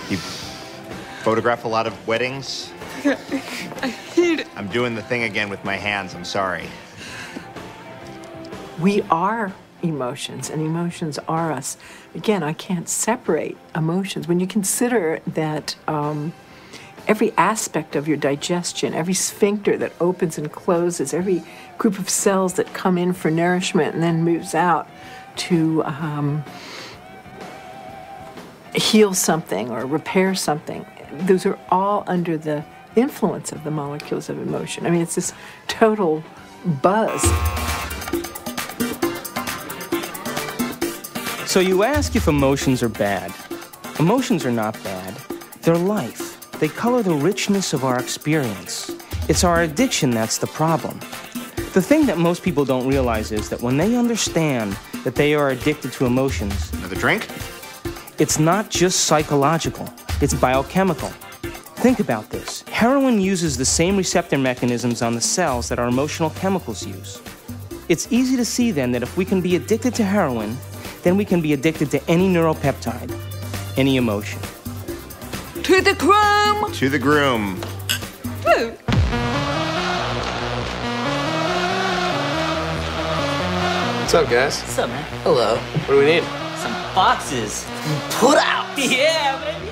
You photograph a lot of weddings? I hate it. I'm doing the thing again with my hands. I'm sorry. We are emotions, and emotions are us. Again, I can't separate emotions. When you consider that every aspect of your digestion, every sphincter that opens and closes, every group of cells that come in for nourishment and then moves out to heal something or repair something, those are all under the influence of the molecules of emotion. I mean, it's this total buzz. So you ask if emotions are bad. Emotions are not bad. They're life. They color the richness of our experience. It's our addiction that's the problem. The thing that most people don't realize is that when they understand that they are addicted to emotions... Another drink? It's not just psychological. It's biochemical. Think about this. Heroin uses the same receptor mechanisms on the cells that our emotional chemicals use. It's easy to see then that if we can be addicted to heroin, then we can be addicted to any neuropeptide, any emotion. To the groom! To the groom. Woo! What's up, guys? What's up, man? Hello. What do we need? Some boxes. Put out! Yeah, baby!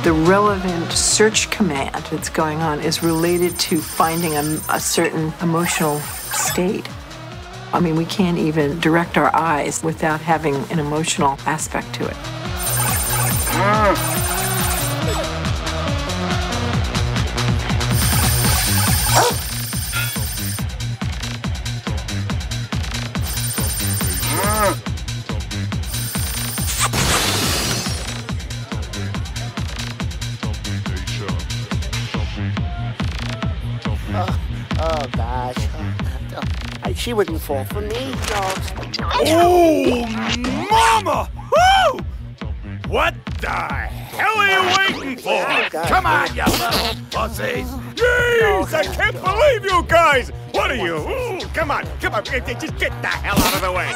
The relevant search command that's going on is related to finding a certain emotional state. I mean, we can't even direct our eyes without having an emotional aspect to it. Oh, gosh. She wouldn't fall for me. Oh, mama! Woo! What the hell are you waiting for? Come on, you little pussies! Jeez, I can't believe you guys! What are you? Ooh, come on, just get the hell out of the way!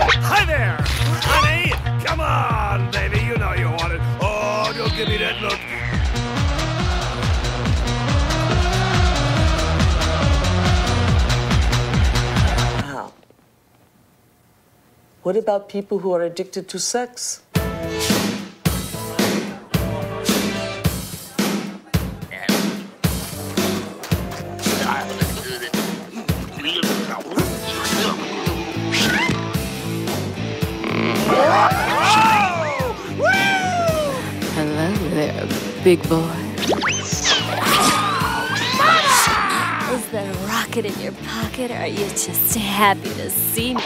Hi there, honey! Come on, baby, you know you want it. Oh, don't give me that look. What about people who are addicted to sex? Hello there, big boy. Is there a rocket in your pocket, or are you just happy to see me?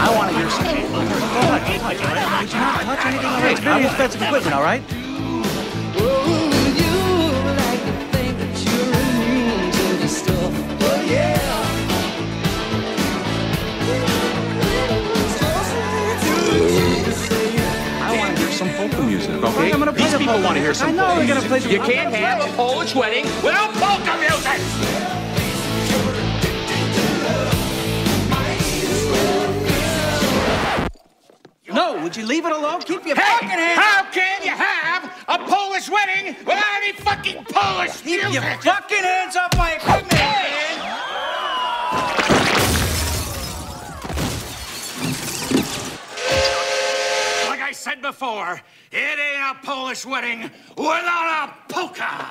I want to hear some. Don't touch anything. Hey, it's very expensive equipment, all right? I want to hear some polka music, okay? I'm gonna play the people want to hear some I know, we're gonna play You can't have a Polish wedding without polka music! No, would you leave it alone? Keep your fucking hands How can you have a Polish wedding without any fucking Polish Keep music? your fucking hands off my equipment, man! Like I said before, it ain't a Polish wedding without a polka!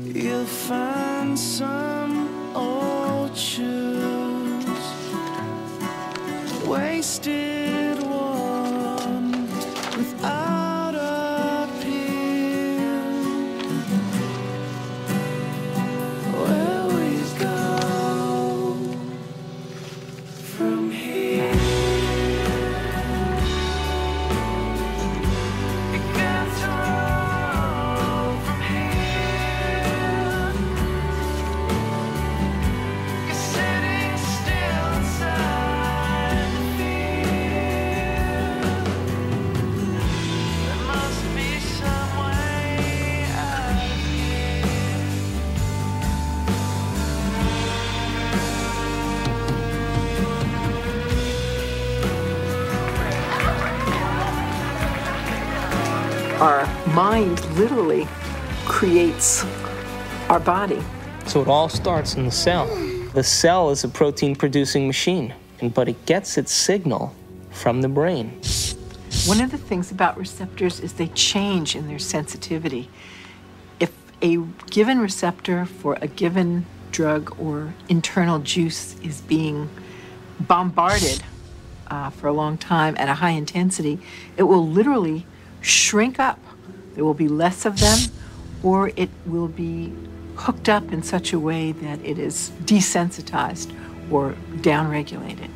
You'll find some old shoes, wasted one without appeal. Where we go from here? It gets wrong from here. You're sitting still inside the fear. There must be some way out of here. Our mind literally creates our body. So it all starts in the cell. The cell is a protein-producing machine, but it gets its signal from the brain. One of the things about receptors is they change in their sensitivity. If a given receptor for a given drug or internal juice is being bombarded for a long time at a high intensity, it will literally shrink up. There will be less of them, or it will be hooked up in such a way that it is desensitized or downregulated.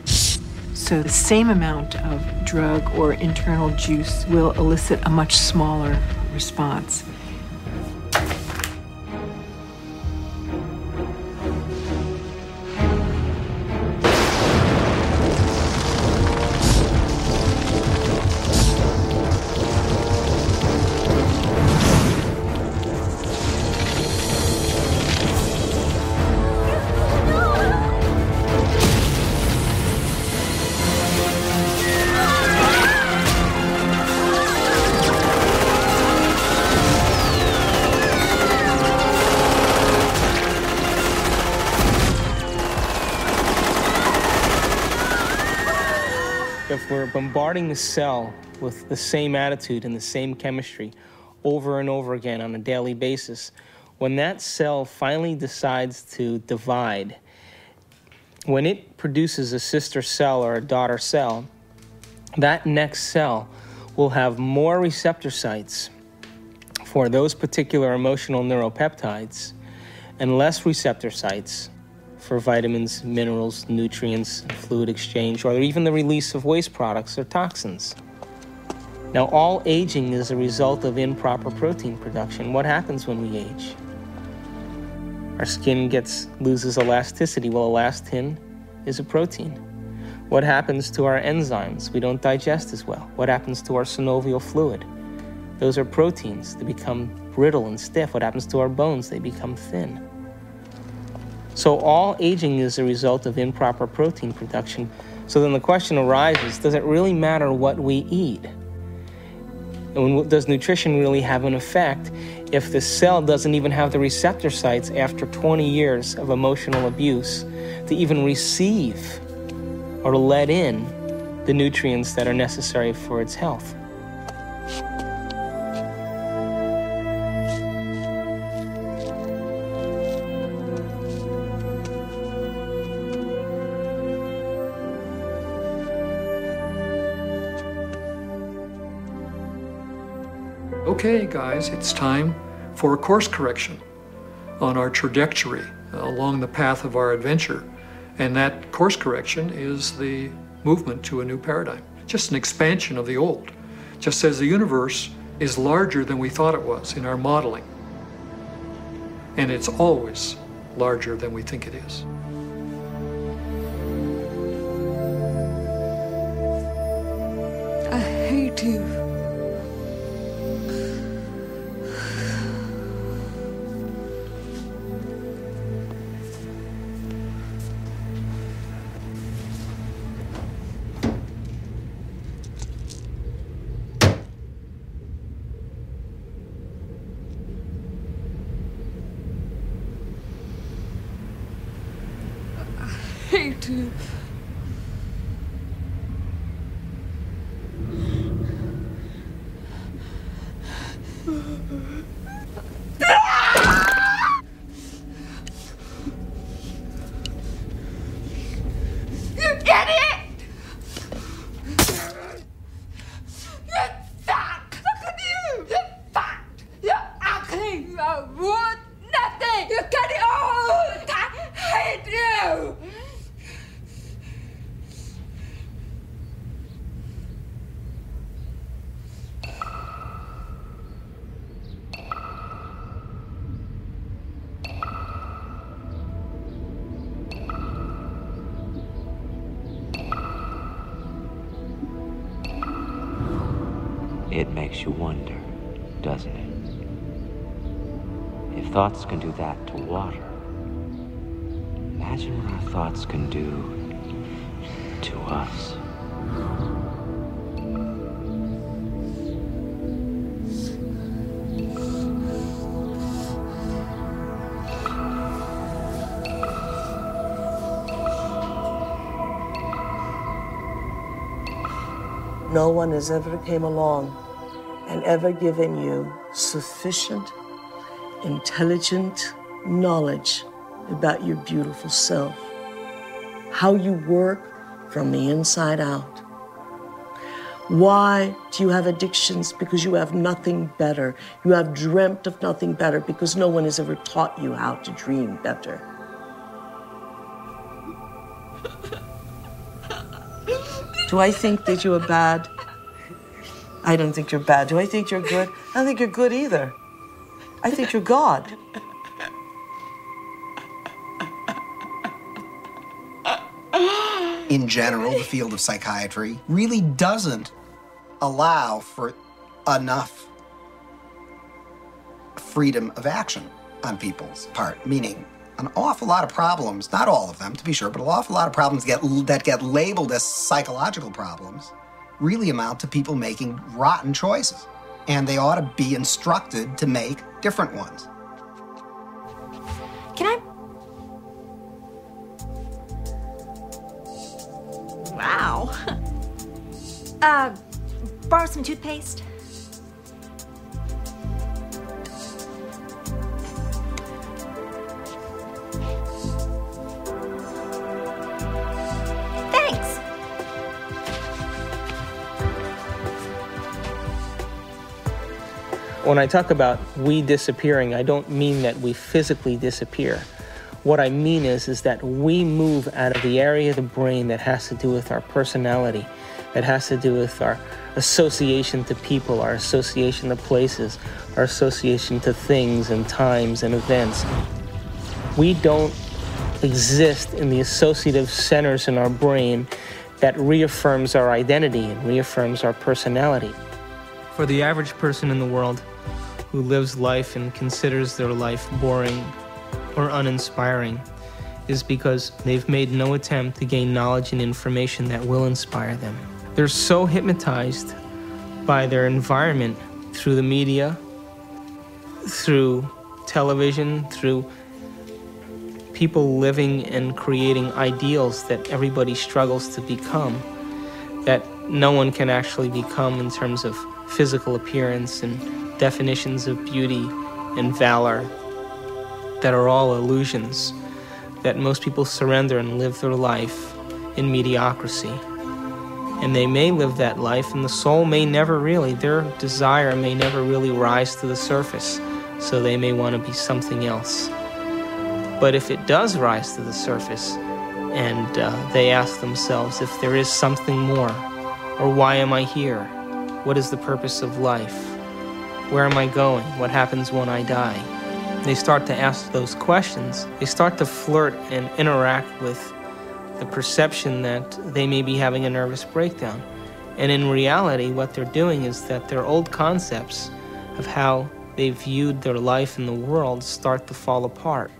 So the same amount of drug or internal juice will elicit a much smaller response. If we're bombarding the cell with the same attitude and the same chemistry over and over again on a daily basis, when that cell finally decides to divide, when it produces a sister cell or a daughter cell, that next cell will have more receptor sites for those particular emotional neuropeptides and less receptor sites for vitamins, minerals, nutrients, fluid exchange, or even the release of waste products or toxins. Now, all aging is a result of improper protein production. What happens when we age? Our skin loses elasticity. Well, elastin is a protein. What happens to our enzymes? We don't digest as well. What happens to our synovial fluid? Those are proteins. They become brittle and stiff. What happens to our bones? They become thin. So all aging is a result of improper protein production. So then the question arises, does it really matter what we eat? And does nutrition really have an effect if the cell doesn't even have the receptor sites after 20 years of emotional abuse to even receive or to let in the nutrients that are necessary for its health? Okay, guys, it's time for a course correction on our trajectory along the path of our adventure. And that course correction is the movement to a new paradigm, just an expansion of the old, just as the universe is larger than we thought it was in our modeling. And it's always larger than we think it is. I hate you. Hate you. You idiot! You're fat! Look at you! You're fat! You're ugly! You're worth nothing! You're getting old! I hate you! It makes you wonder, doesn't it? If thoughts can do that to water, imagine what our thoughts can do to us. No one has ever came along and ever given you sufficient, intelligent knowledge about your beautiful self, how you work from the inside out. Why do you have addictions? Because you have nothing better. You have dreamt of nothing better because no one has ever taught you how to dream better. Do I think that you are bad? I don't think you're bad. Do I think you're good? I don't think you're good either. I think you're God. In general, the field of psychiatry really doesn't allow for enough freedom of action on people's part, meaning an awful lot of problems, not all of them to be sure, but an awful lot of problems that get labeled as psychological problems really amount to people making rotten choices. And they ought to be instructed to make different ones. Can I? Wow. Borrow some toothpaste? Thanks. When I talk about we disappearing, I don't mean that we physically disappear. What I mean is that we move out of the area of the brain that has to do with our personality, that has to do with our association to people, our association to places, our association to things and times and events. We don't exist in the associative centers in our brain that reaffirms our identity and reaffirms our personality. For the average person in the world who lives life and considers their life boring or uninspiring is because they've made no attempt to gain knowledge and information that will inspire them. They're so hypnotized by their environment through the media, through television, through people living and creating ideals that everybody struggles to become, that no one can actually become in terms of physical appearance and definitions of beauty and valor that are all illusions, that most people surrender and live their life in mediocrity. And they may live that life, and the soul may never really, their desire may never really rise to the surface, so they may want to be something else. But if it does rise to the surface, and they ask themselves if there is something more, or why am I here? What is the purpose of life? Where am I going? What happens when I die? They start to ask those questions. They start to flirt and interact with the perception that they may be having a nervous breakdown. And in reality, what they're doing is that their old concepts of how they viewed their life in the world start to fall apart.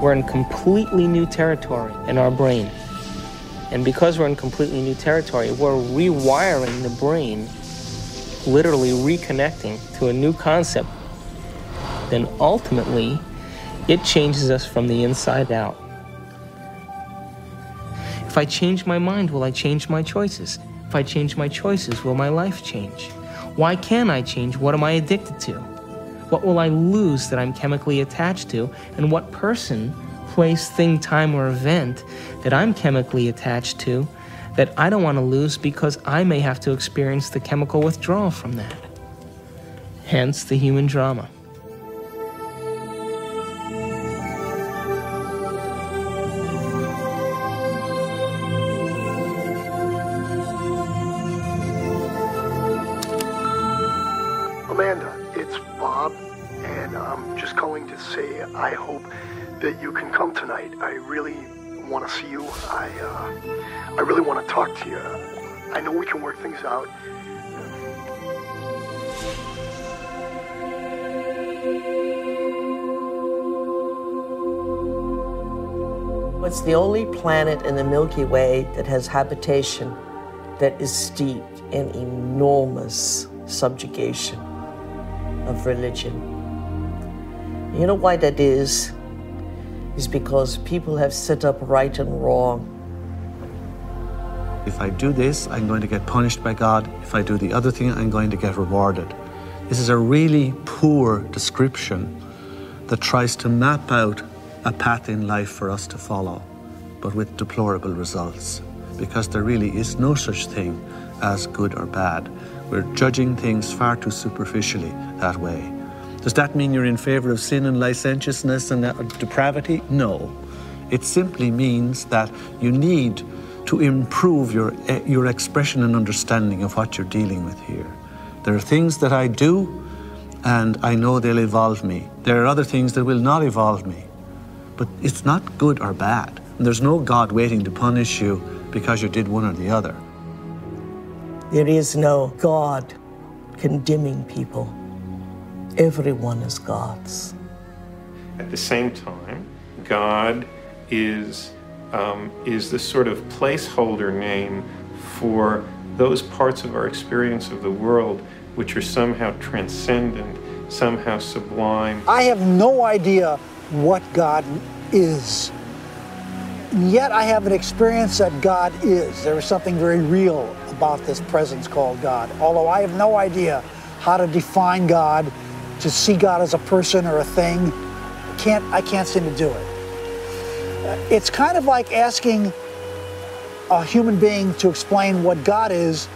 We're in completely new territory in our brain. And because we're in completely new territory, we're rewiring the brain, literally reconnecting to a new concept. Then ultimately, it changes us from the inside out. If I change my mind, will I change my choices? If I change my choices, will my life change? Why can't I change? What am I addicted to? What will I lose that I'm chemically attached to? And what person, place, thing, time, or event that I'm chemically attached to that I don't want to lose because I may have to experience the chemical withdrawal from that? Hence the human drama. Amanda, it's Bob, and I'm just calling to say I hope that you can come tonight. I really want to see you. I really want to talk to you. I know we can work things out. It's the only planet in the Milky Way that has habitation that is steeped in enormous subjugation of religion. You know why that is? Is because people have set up right and wrong. If I do this, I'm going to get punished by God. If I do the other thing, I'm going to get rewarded. This is a really poor description that tries to map out a path in life for us to follow, but with deplorable results, because there really is no such thing as good or bad. We're judging things far too superficially that way. Does that mean you're in favor of sin and licentiousness and depravity? No. It simply means that you need to improve your expression and understanding of what you're dealing with here. There are things that I do, and I know they'll evolve me. There are other things that will not evolve me. But it's not good or bad. And there's no God waiting to punish you because you did one or the other. There is no God condemning people. Everyone is God's. At the same time, God is the sort of placeholder name for those parts of our experience of the world which are somehow transcendent, somehow sublime. I have no idea what God is. And yet I have an experience that God is. There is something very real about this presence called God. Although I have no idea how to define God, to see God as a person or a thing, I can't seem to do it. It's kind of like asking a human being to explain what God is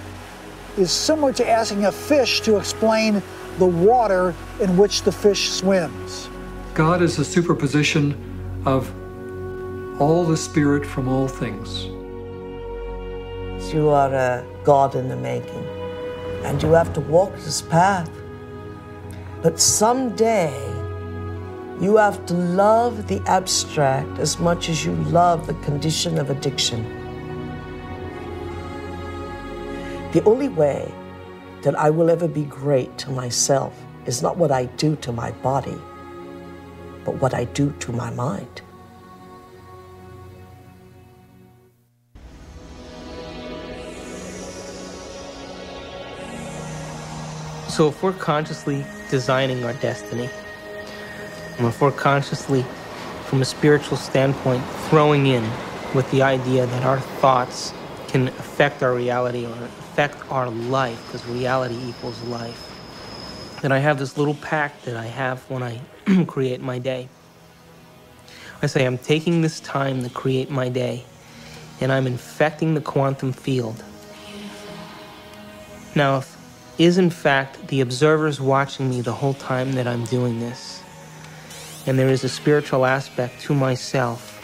similar to asking a fish to explain the water in which the fish swims. God is a superposition of all the spirit from all things. You are a God in the making, and you have to walk this path. But someday, you have to love the abstract as much as you love the condition of addiction. The only way that I will ever be great to myself is not what I do to my body, but what I do to my mind. So if we're consciously designing our destiny, and if we're consciously, from a spiritual standpoint, throwing in with the idea that our thoughts can affect our reality or affect our life, because reality equals life, then I have this little pact that I have when I create my day. I say, I'm taking this time to create my day, and I'm infecting the quantum field. Now, if is in fact the observers watching me the whole time that I'm doing this, and there is a spiritual aspect to myself,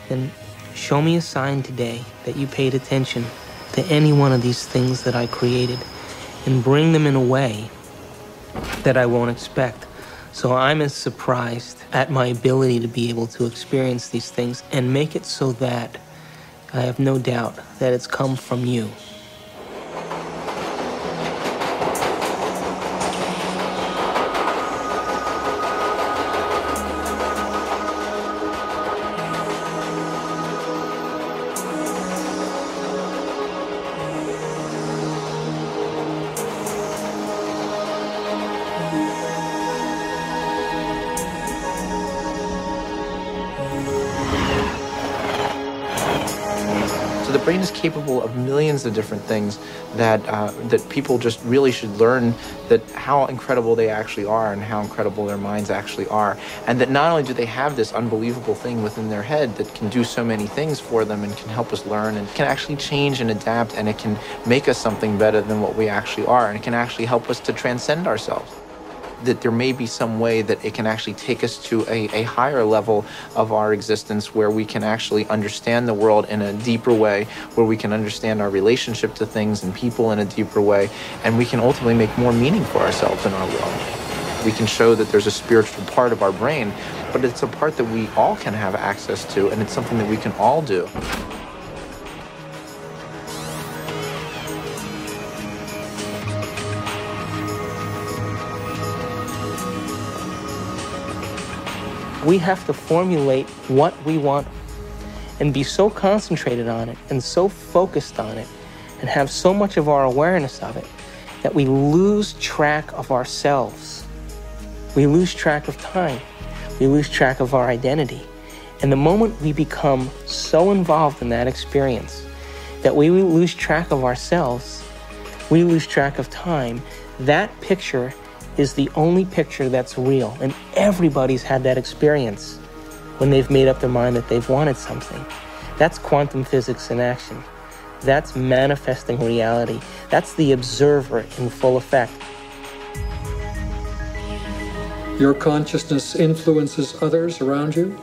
then show me a sign today that you paid attention to any one of these things that I created, and bring them in a way that I won't expect. So I'm as surprised at my ability to be able to experience these things and make it so that I have no doubt that it's come from you. So the brain is capable of millions of different things that people just really should learn, that how incredible they actually are and how incredible their minds actually are. And that not only do they have this unbelievable thing within their head that can do so many things for them and can help us learn and can actually change and adapt, and it can make us something better than what we actually are, and it can actually help us to transcend ourselves. That there may be some way that it can actually take us to a higher level of our existence, where we can actually understand the world in a deeper way, where we can understand our relationship to things and people in a deeper way, and we can ultimately make more meaning for ourselves in our world. We can show that there's a spiritual part of our brain, but it's a part that we all can have access to, and it's something that we can all do. We have to formulate what we want and be so concentrated on it and so focused on it and have so much of our awareness of it that we lose track of ourselves. We lose track of time. We lose track of our identity. And the moment we become so involved in that experience that we lose track of ourselves, we lose track of time, that picture is the only picture that's real. And everybody's had that experience when they've made up their mind that they've wanted something. That's quantum physics in action. That's manifesting reality. That's the observer in full effect. Your consciousness influences others around you.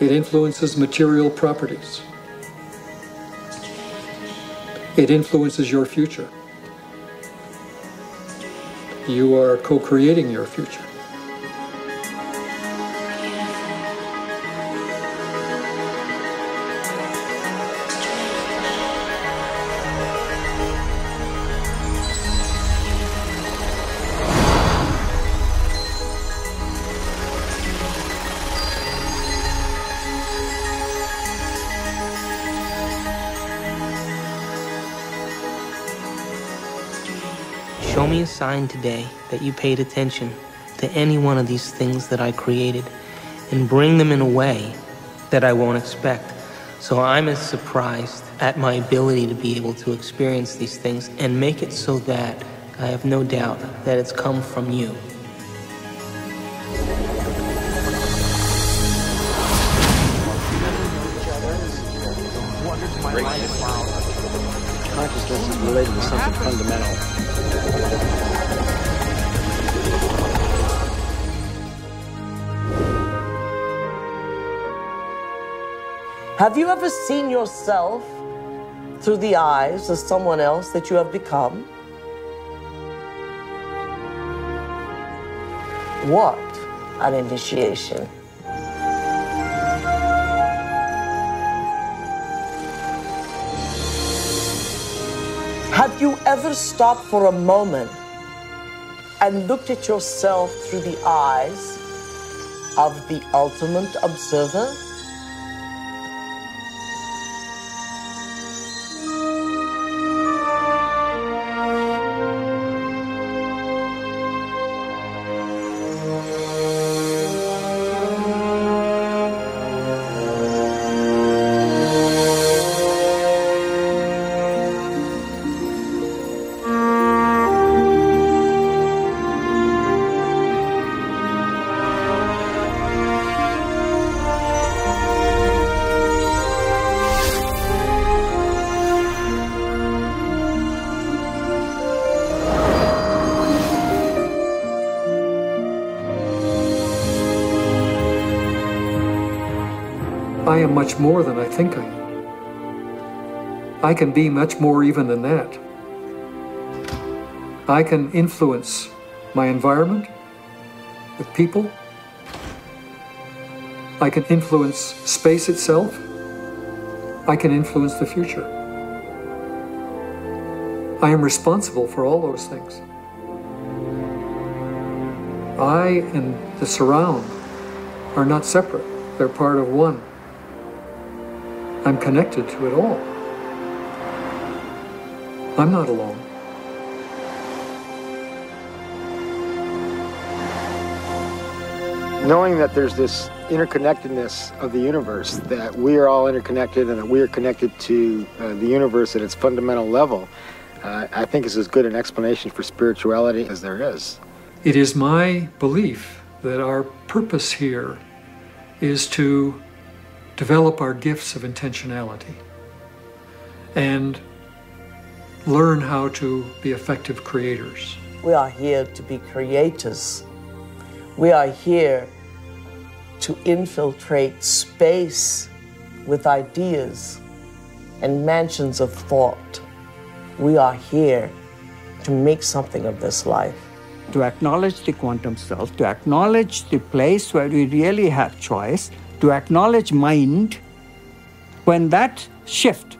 It influences material properties. It influences your future. You are co-creating your future. Show me a sign today that you paid attention to any one of these things that I created and bring them in a way that I won't expect. So I'm as surprised at my ability to be able to experience these things and make it so that I have no doubt that it's come from you. Consciousness is related to something fundamental. Have you ever seen yourself through the eyes of someone else that you have become? What an initiation. Have you ever stopped for a moment and looked at yourself through the eyes of the ultimate observer? I am much more than I think I am. I can be much more even than that. I can influence my environment with people. I can influence space itself. I can influence the future. I am responsible for all those things. I and the surround are not separate. They're part of one. I'm connected to it all. I'm not alone. Knowing that there's this interconnectedness of the universe, that we are all interconnected and that we are connected to the universe at its fundamental level, I think is as good an explanation for spirituality as there is. It is my belief that our purpose here is to develop our gifts of intentionality and learn how to be effective creators. We are here to be creators. We are here to infiltrate space with ideas and mansions of thought. We are here to make something of this life. To acknowledge the quantum self, to acknowledge the place where we really have choice, to acknowledge mind. When that shift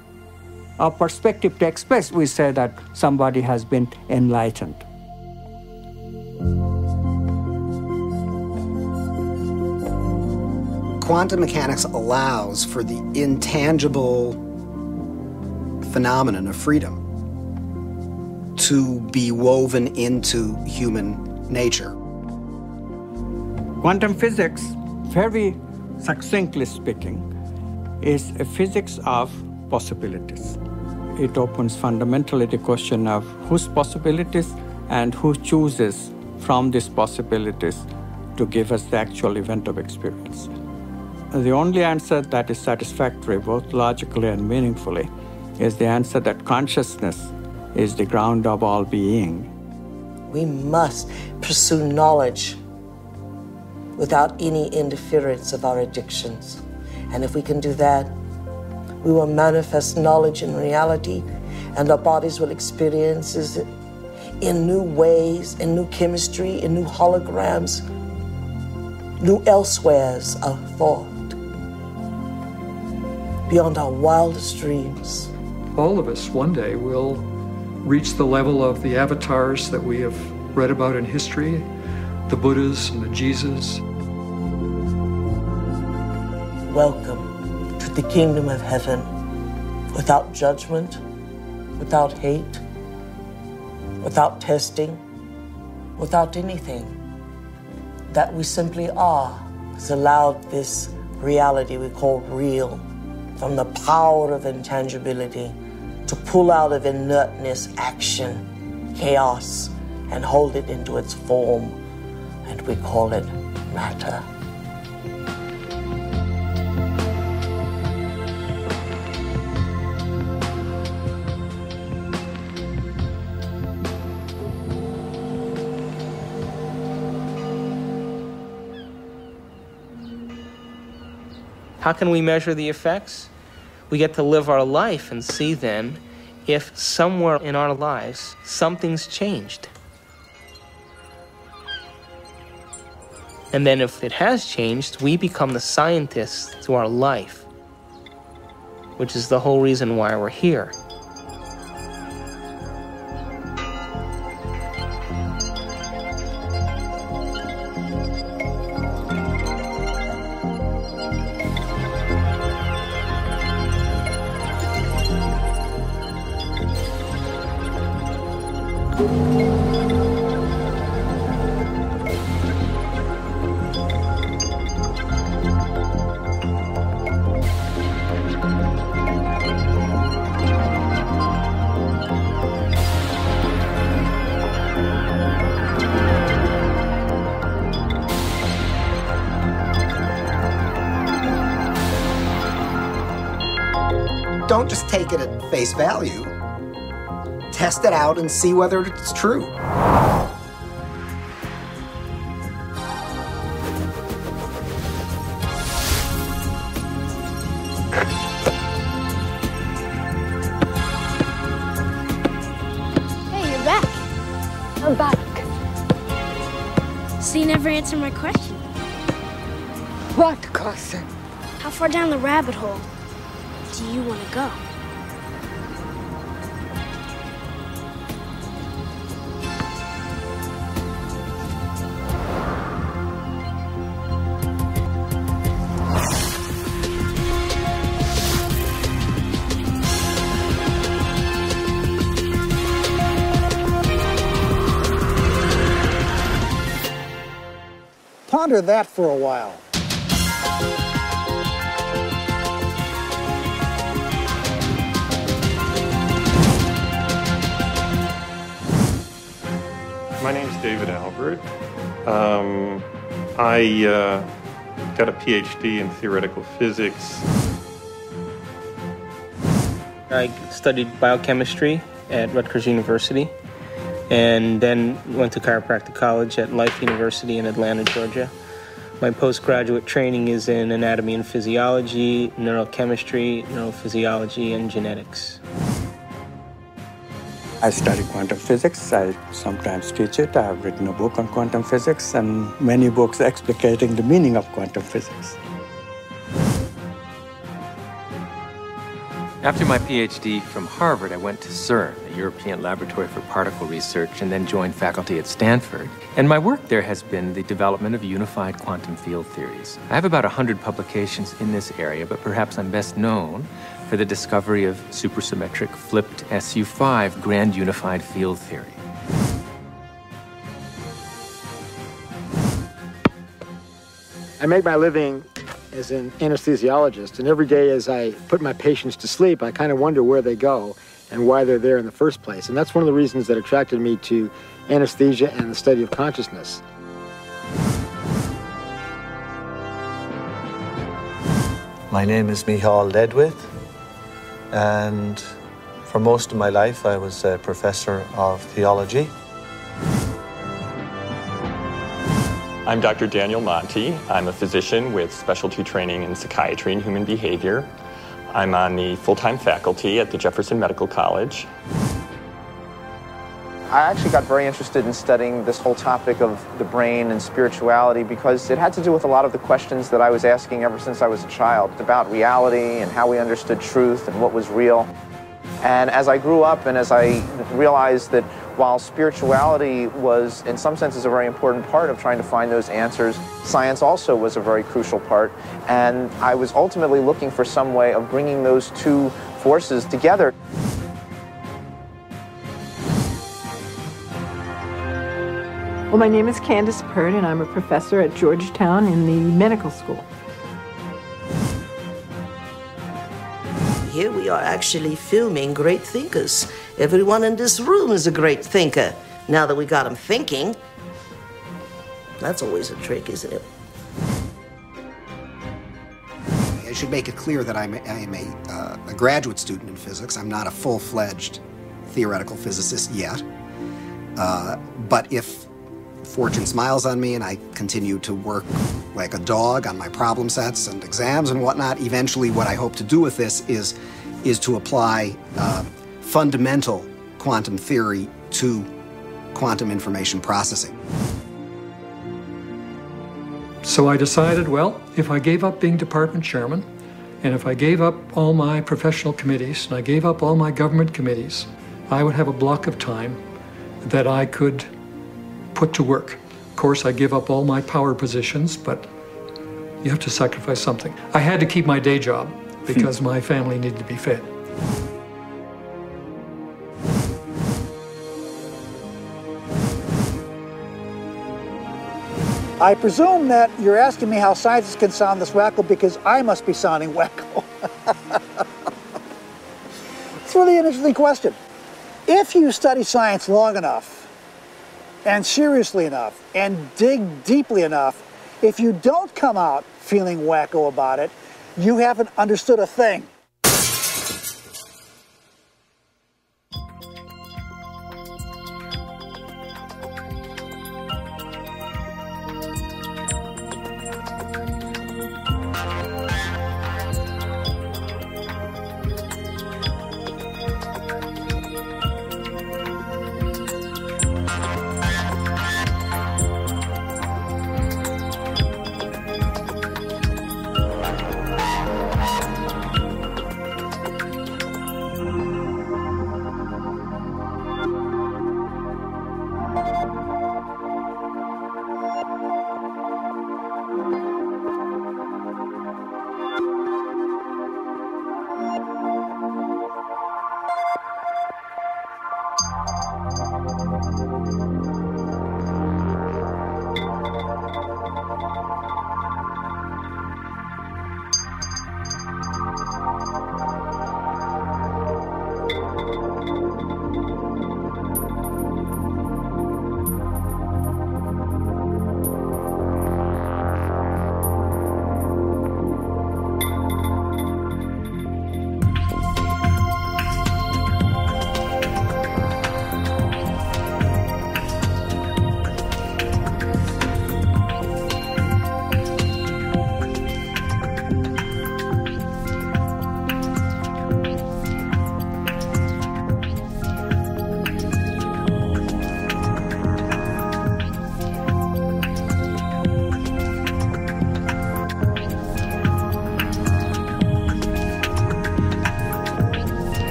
of perspective takes place, we say that somebody has been enlightened. Quantum mechanics allows for the intangible phenomenon of freedom to be woven into human nature. Quantum physics, very succinctly speaking, is a physics of possibilities. It opens fundamentally the question of whose possibilities and who chooses from these possibilities to give us the actual event of experience. The only answer that is satisfactory, both logically and meaningfully, is the answer that consciousness is the ground of all being. We must pursue knowledge without any interference of our addictions. And if we can do that, we will manifest knowledge in reality, And our bodies will experience it in new ways, in new chemistry, in new holograms, new elsewheres of thought, beyond our wildest dreams. All of us one day will reach the level of the avatars that we have read about in history, the Buddhas and the Jesus. Welcome to the kingdom of heaven, without judgment, without hate, without testing, without anything. That we simply are has allowed this reality we call real, from the power of intangibility, to pull out of inertness action, chaos, and hold it into its form, and we call it matter. How can we measure the effects? We get to live our life and see then if somewhere in our lives something's changed. And then if it has changed, we become the scientists to our life, which is the whole reason why we're here. Don't just take it at face value. Test it out and see whether it's true. Hey, you're back. I'm back. So you never answered my question. What question? How far down the rabbit hole do you want to go? Ponder that for a while. My name's David Albert. I got a PhD in theoretical physics. I studied biochemistry at Rutgers University, and then went to chiropractic college at Life University in Atlanta, Georgia. My postgraduate training is in anatomy and physiology, neurochemistry, neurophysiology, and genetics. I study quantum physics. I sometimes teach it. I have written a book on quantum physics and many books explicating the meaning of quantum physics. After my PhD from Harvard, I went to CERN, the European Laboratory for Particle Research, and then joined faculty at Stanford. And my work there has been the development of unified quantum field theories. I have about 100 publications in this area, but perhaps I'm best known for the discovery of supersymmetric flipped SU5 grand unified field theory. I make my living as an anesthesiologist, and every day as I put my patients to sleep, I kind of wonder where they go and why they're there in the first place. And that's one of the reasons that attracted me to anesthesia and the study of consciousness. My name is Michal Ledwith, and for most of my life I was a professor of theology. I'm Dr. Daniel Monti. I'm a physician with specialty training in psychiatry and human behavior. I'm on the full-time faculty at the Jefferson Medical College. I actually got very interested in studying this whole topic of the brain and spirituality because it had to do with a lot of the questions that I was asking ever since I was a child about reality and how we understood truth and what was real. And as I grew up and as I realized that while spirituality was, in some senses, a very important part of trying to find those answers, science also was a very crucial part. And I was ultimately looking for some way of bringing those two forces together. Well, my name is Candace Pert, and I'm a professor at Georgetown in the medical school. Here we are actually filming great thinkers. Everyone in this room is a great thinker. Now that we got them thinking, that's always a trick, isn't it? I should make it clear that I am a graduate student in physics. I'm not a full-fledged theoretical physicist yet. But if fortune smiles on me and I continue to work like a dog on my problem sets and exams and whatnot, eventually what I hope to do with this is to apply fundamental quantum theory to quantum information processing. So I decided, well, if I gave up being department chairman, and if I gave up all my professional committees, and I gave up all my government committees, I would have a block of time that I could put to work. Of course, I give up all my power positions, but you have to sacrifice something. I had to keep my day job because my family needed to be fed. I presume that you're asking me how scientists can sound this wacko because I must be sounding wacko. It's really an interesting question. If you study science long enough, and seriously enough, and dig deeply enough, if you don't come out feeling wacko about it, you haven't understood a thing.